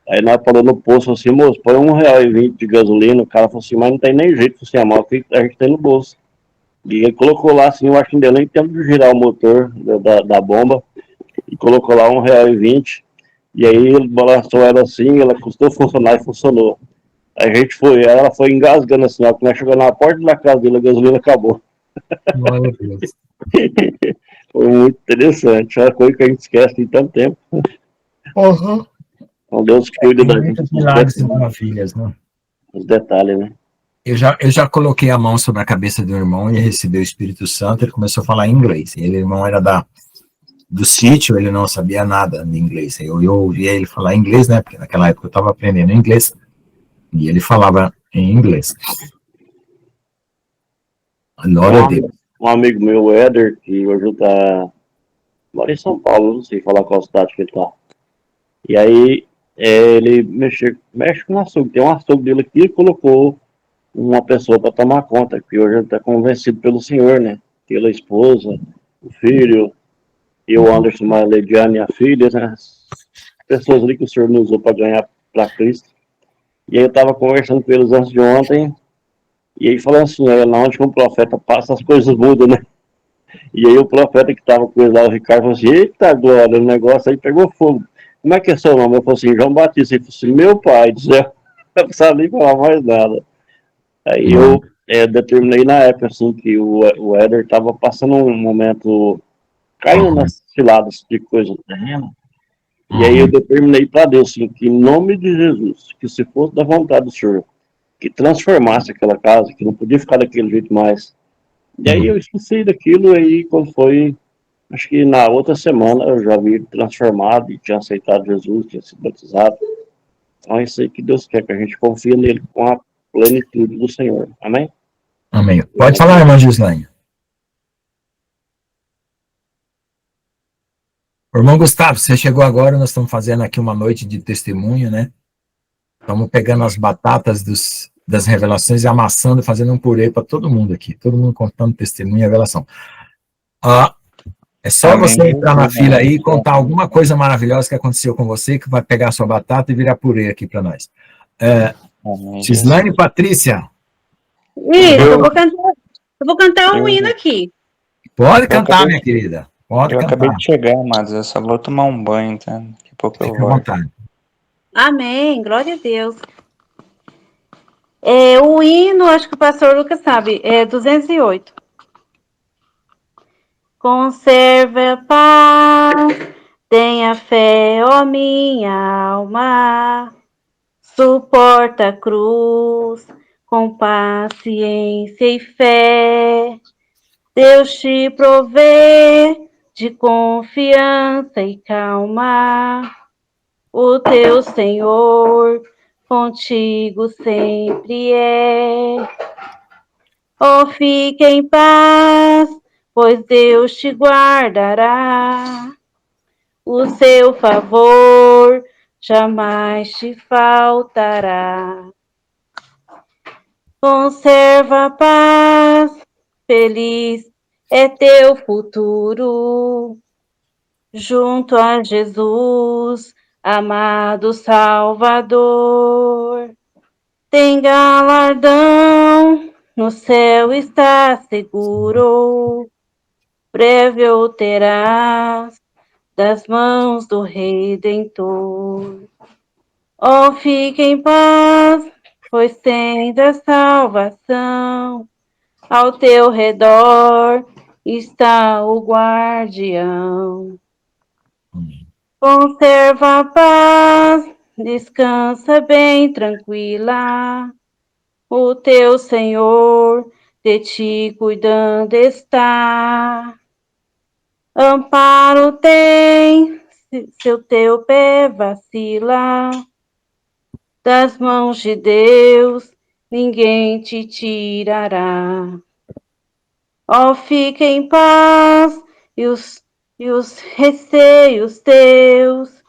Aí nós paramos no posto assim, moço, põe R$1,20 de gasolina. O cara falou assim, mas não tem nem jeito, assim, a mão que a gente tem no bolso. E ele colocou lá assim, eu acho que não deu nem tempo de girar o motor da bomba. E colocou lá R$1,20. E aí ele balançou ela assim, ela custou funcionar e funcionou. Aí a gente foi, ela foi engasgando assim, ó, quando ela chegou na porta da casa dele, a gasolina acabou.
Glória a Deus.
Foi muito interessante, é uma coisa que a gente esquece em tanto tempo.
Uhum.
Então Deus cuida da
Tem
gente.
muitos milagres e maravilhas, né?
Os detalhes, né?
Eu já coloquei a mão sobre a cabeça do irmão e recebeu o Espírito Santo, ele começou a falar inglês. Ele, irmão, era do sítio, ele não sabia nada de inglês. Eu ouvia ele falar inglês, né? Porque naquela época eu estava aprendendo inglês. E ele falava em inglês. Glória a Deus.
Um amigo meu, o Éder, que hoje mora em São Paulo, não sei falar qual cidade que ele tá. E aí, ele mexe com o açougue. Tem um açougue dele aqui e colocou uma pessoa para tomar conta, que hoje ele está convencido pelo Senhor, né? Pela esposa, o filho, e o Anderson, a Lediane e a filha, né? As pessoas ali que o Senhor me usou para ganhar para Cristo. E aí eu estava conversando com eles antes de ontem, e aí falando assim, lá onde que um profeta passa, as coisas mudam, né? E aí o profeta que estava com ele lá, o Ricardo, falou assim, eita glória, o negócio aí pegou fogo. Como é que é seu nome? Eu falei assim, João Batista. Ele falou assim, meu pai do céu, não precisava nem falar mais nada. Aí eu determinei na época, assim, que o Éder estava passando um momento, caindo nas ciladas de coisa do terreno. E aí eu determinei para Deus, assim, que em nome de Jesus, que se fosse da vontade do Senhor, que transformasse aquela casa, que não podia ficar daquele jeito mais. E aí eu esqueci daquilo, aí quando foi, acho que na outra semana eu já vi transformado e tinha aceitado Jesus, tinha sido batizado. Então é isso aí que Deus quer, que a gente confie nele com a plenitude do Senhor. Amém?
Amém. Pode falar, irmã Gislaine. Irmão Gustavo, você chegou agora, nós estamos fazendo aqui uma noite de testemunho, né? Estamos pegando as batatas das revelações e amassando, fazendo um purê para todo mundo aqui, todo mundo contando testemunho e revelação. É só você entrar na fila aí e contar alguma coisa maravilhosa que aconteceu com você, que vai pegar a sua batata e virar purê aqui para nós. Gislaine Patrícia.
Isso, eu vou cantar um hino aqui.
Pode cantar, minha querida. Pode cantar.
Acabei de chegar, amados. Eu só vou tomar um banho, tá? Daqui a pouco eu
Fica à
volto.
vontade.
Amém, glória a Deus. O hino, acho que o pastor Lucas sabe, é 208. Conserva a paz, tenha fé, ó minha alma, suporta a cruz com paciência e fé. Deus te provê de confiança e calma. O teu Senhor contigo sempre é. Oh, fique em paz, pois Deus te guardará. O seu favor jamais te faltará. Conserva a paz, feliz é teu futuro. Junto a Jesus, amado Salvador, tem galardão, no céu está seguro, breve o terás das mãos do Redentor. Oh, fique em paz, pois tens a salvação, ao teu redor está o guardião. Conserva a paz, descansa bem tranquila. O teu Senhor de ti cuidando está. Amparo tem, se o teu pé vacila. Das mãos de Deus ninguém te tirará. Ó, fique em paz e os receios teus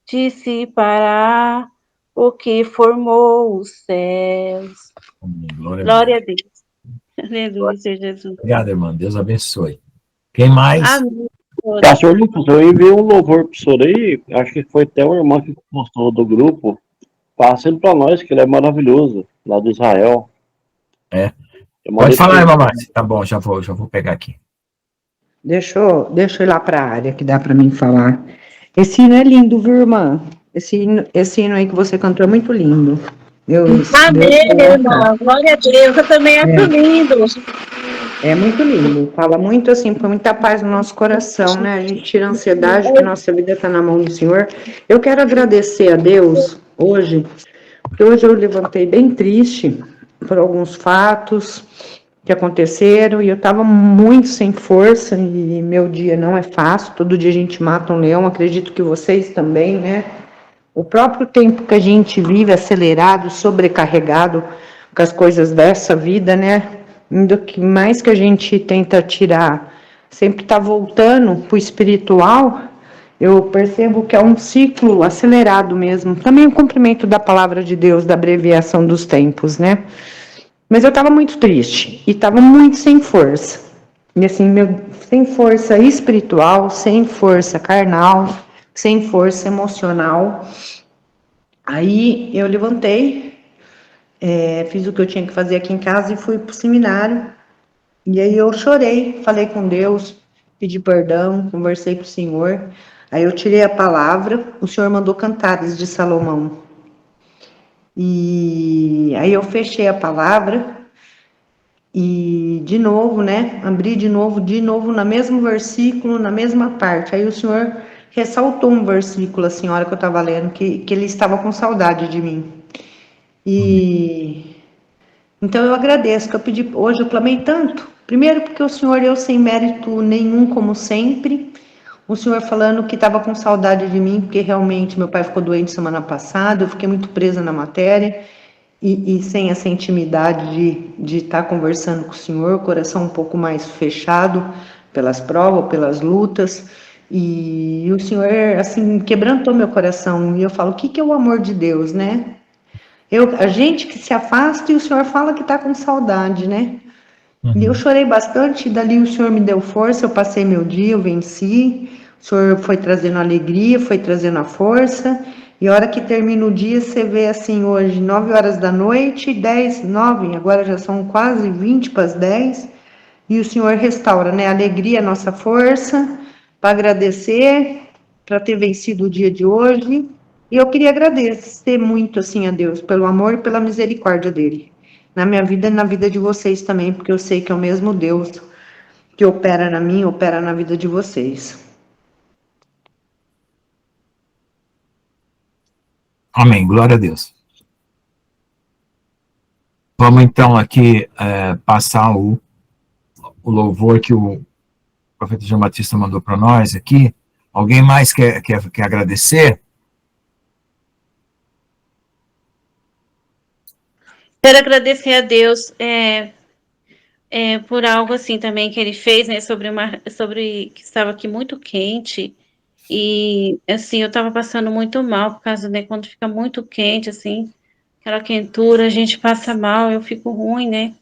dissipará o que formou os céus. Glória a Deus. Aleluia, Senhor Jesus.
Obrigado, irmão. Deus abençoe. Quem mais?
Amém.
Pastor Lucas, eu enviei um louvor pro senhor aí, acho que foi até o irmão que postou do grupo. Passa ele para nós, que ele é maravilhoso, lá de Israel.
Pode falar, irmã Márcia. Tá bom, já vou pegar aqui.
Deixa eu ir lá para a área que dá para mim falar. Esse hino é lindo, viu, irmã? Esse hino aí que você cantou é muito lindo.
Amém, irmã. Glória a Deus. Eu também acho lindo.
É muito lindo, fala muito assim, põe muita paz no nosso coração, né? A gente tira a ansiedade, que nossa vida está na mão do Senhor. Eu quero agradecer a Deus hoje, porque hoje eu levantei bem triste por alguns fatos que aconteceram, e eu estava muito sem força, e meu dia não é fácil, todo dia a gente mata um leão, acredito que vocês também, né? O próprio tempo que a gente vive acelerado, sobrecarregado com as coisas dessa vida, né? Do que mais que a gente tenta tirar, sempre está voltando para o espiritual, eu percebo que é um ciclo acelerado mesmo. Também o cumprimento da palavra de Deus, da abreviação dos tempos, né? Mas eu estava muito triste e estava muito sem força. E assim, sem força espiritual, sem força carnal, sem força emocional. Aí eu levantei, fiz o que eu tinha que fazer aqui em casa e fui para o seminário. E aí eu chorei, falei com Deus, pedi perdão, conversei com o Senhor. Aí eu tirei a palavra, o Senhor mandou Cantares de Salomão. E aí eu fechei a palavra e de novo, né, abri de novo no mesmo versículo, na mesma parte. Aí o Senhor ressaltou um versículo, assim, a hora que eu estava lendo, que ele estava com saudade de mim. E então eu agradeço, que eu pedi, hoje eu clamei tanto. Primeiro porque o Senhor deu sem mérito nenhum, como sempre. O Senhor falando que estava com saudade de mim, porque realmente meu pai ficou doente semana passada, eu fiquei muito presa na matéria, e sem essa intimidade de estar conversando com o Senhor, o coração um pouco mais fechado pelas provas, pelas lutas, e o Senhor, assim, quebrantou meu coração, e eu falo, o que é o amor de Deus, né? A gente que se afasta e o Senhor fala que está com saudade, né? E eu chorei bastante, dali o Senhor me deu força, eu passei meu dia, eu venci, o Senhor foi trazendo alegria, foi trazendo a força, e a hora que termina o dia, você vê assim, hoje, 9 horas da noite, 10, 9, agora já são quase 20 para as 10, e o Senhor restaura, né, a alegria, a nossa força, para agradecer, para ter vencido o dia de hoje, e eu queria agradecer muito, assim, a Deus, pelo amor e pela misericórdia dEle, na minha vida e na vida de vocês também, porque eu sei que é o mesmo Deus que opera na minha, opera na vida de vocês.
Amém, glória a Deus. Vamos então aqui passar o louvor que o profeta João Batista mandou para nós aqui. Alguém mais quer agradecer?
Quero agradecer a Deus por algo assim também que ele fez, né, sobre que estava aqui muito quente, e assim, eu estava passando muito mal, por causa, né, quando fica muito quente, assim, aquela quentura, a gente passa mal, eu fico ruim, né,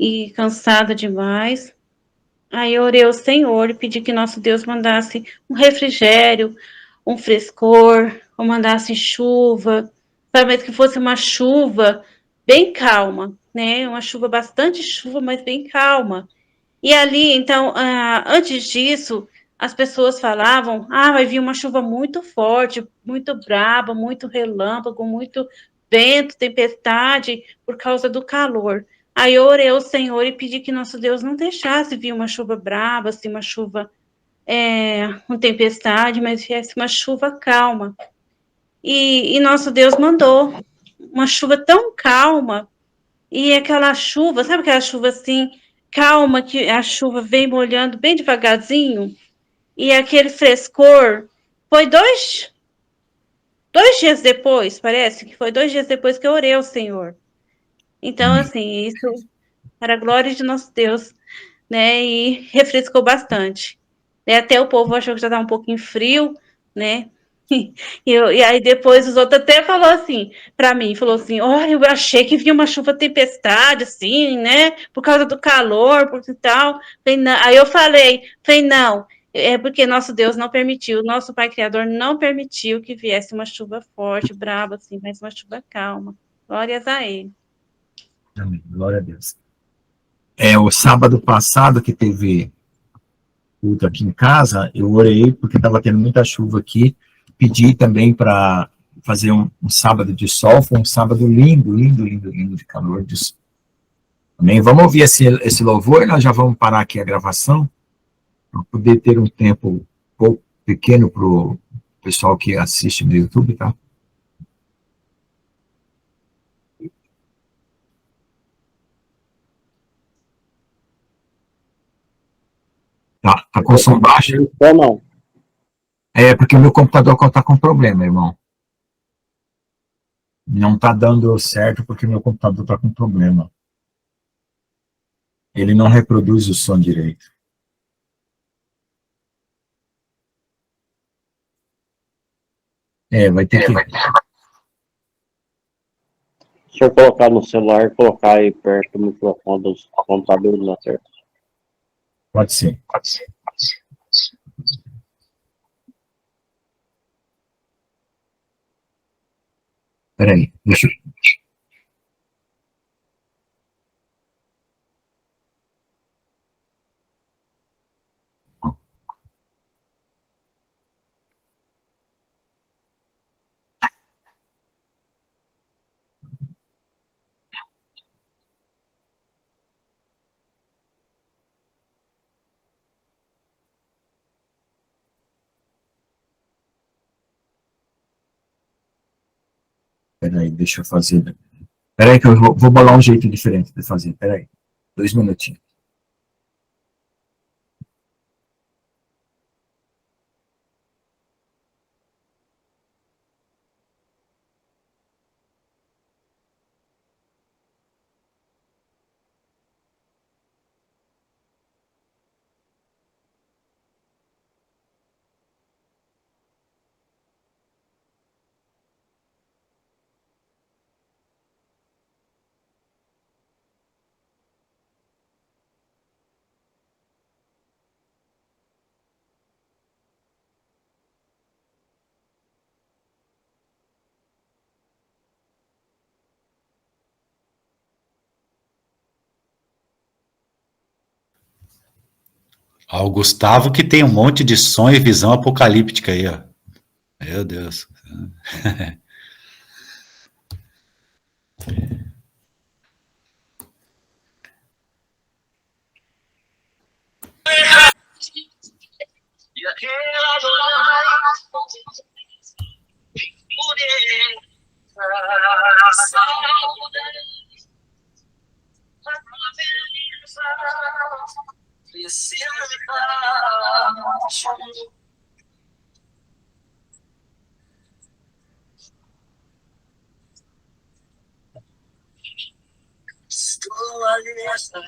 e cansada demais. Aí eu orei ao Senhor e pedi que nosso Deus mandasse um refrigério, um frescor, ou mandasse chuva, sabe, que fosse uma chuva bem calma, né, uma chuva, bastante chuva, mas bem calma. E ali, então, antes disso, as pessoas falavam, vai vir uma chuva muito forte, muito braba, muito relâmpago, muito vento, tempestade, por causa do calor. Aí eu orei ao Senhor e pedi que nosso Deus não deixasse vir uma chuva braba, assim, uma chuva, uma tempestade, mas viesse uma chuva calma. E nosso Deus mandou uma chuva tão calma, e aquela chuva, sabe aquela chuva assim, calma, que a chuva vem molhando bem devagarzinho, e aquele frescor, foi dois dias depois, parece que foi 2 dias depois que eu orei ao Senhor. Então, assim, isso para a glória de nosso Deus, né, e refrescou bastante. Até o povo achou que já estava um pouquinho frio, né, e aí depois os outros até falou assim, para mim, falou assim, olha, eu achei que vinha uma chuva tempestade, assim, né, por causa do calor, por e tal. Aí eu falei, não, é porque nosso Deus não permitiu, nosso Pai Criador não permitiu que viesse uma chuva forte, brava, assim, mas uma chuva calma. Glórias a Ele.
Amém, glória a Deus. O sábado passado que teve culto aqui em casa, eu orei porque estava tendo muita chuva aqui, pedi também para fazer um sábado de sol, foi um sábado lindo, lindo, lindo, lindo de calor, Amém? Vamos ouvir esse louvor e nós já vamos parar aqui a gravação, para poder ter um tempo um pouco pequeno para o pessoal que assiste no YouTube, tá? Tá com som baixo?
Não.
É, porque o meu computador está com problema, irmão. Não está dando certo porque meu computador está com problema. Ele não reproduz o som direito. É, vai ter que...
Se eu colocar no celular, colocar aí perto do microfone dos computadores, não certo?
Pode ser. Peraí, deixa eu... Peraí, deixa eu fazer... Peraí que eu vou bolar um jeito diferente de fazer. Peraí, 2 minutinhos.
Ó, o Gustavo que tem um monte de sonho e visão apocalíptica aí, ó. Meu Deus.
Estou alerta,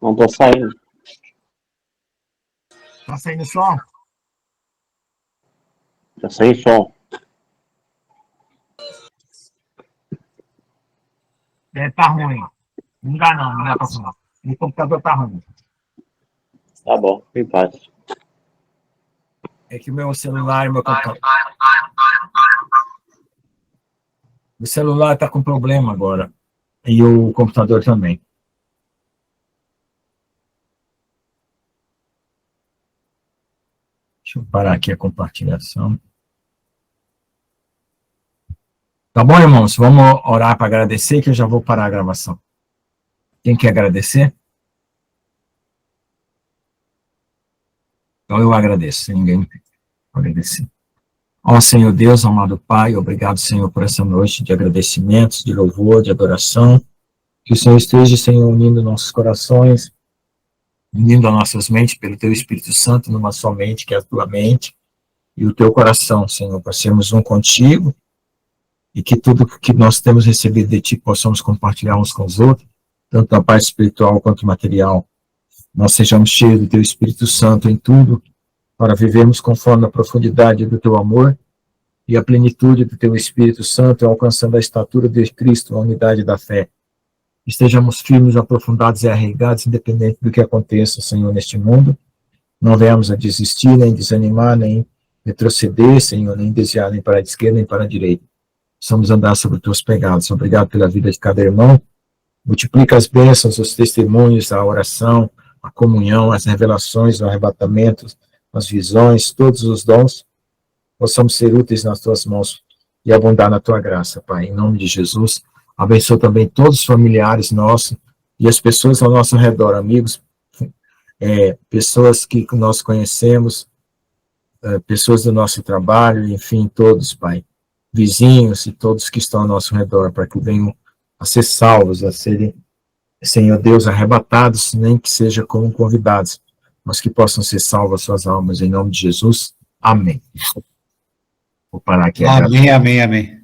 Não tô saindo.
Tá saindo som?
Tá sem som.
Tá ruim. Não dá pra falar. O computador tá ruim.
Tá bom, em paz.
É que o meu celular e meu computador... O celular tá com problema agora. E o computador também. Deixa eu parar aqui a compartilhação. Tá bom, irmãos? Vamos orar para agradecer, que eu já vou parar a gravação. Quem quer agradecer? Então eu agradeço, se ninguém agradecer. Ó Senhor Deus, amado Pai, obrigado, Senhor, por essa noite de agradecimentos, de louvor, de adoração. Que o Senhor esteja, Senhor, unindo nossos corações, unindo as nossas mentes pelo Teu Espírito Santo, numa só mente, que é a Tua mente, e o Teu coração, Senhor, para sermos um contigo, e que tudo que nós temos recebido de Ti possamos compartilhar uns com os outros, tanto na parte espiritual quanto material, nós sejamos cheios do Teu Espírito Santo em tudo, para vivermos conforme a profundidade do Teu amor e a plenitude do Teu Espírito Santo, alcançando a estatura de Cristo, a unidade da fé. Estejamos firmes, aprofundados e arraigados, independente do que aconteça, Senhor, neste mundo. Não venhamos a desistir, nem desanimar, nem retroceder, Senhor, nem desviar nem para a esquerda, nem para a direita. Precisamos andar sobre os Teus pegados. Obrigado pela vida de cada irmão. Multiplica as bênçãos, os testemunhos, a oração, a comunhão, as revelações, os arrebatamentos, as visões, todos os dons. Possamos ser úteis nas Tuas mãos e abundar na Tua graça, Pai. Em nome de Jesus, abençoa também todos os familiares nossos e as pessoas ao nosso redor, amigos, pessoas que nós conhecemos, pessoas do nosso trabalho, enfim, todos, Pai, vizinhos e todos que estão ao nosso redor, para que venham a ser salvos, a serem, Senhor Deus, arrebatados, nem que seja como convidados, mas que possam ser salvas suas almas, em nome de Jesus. Amém. Vou parar aqui.
Amém, amém, amém.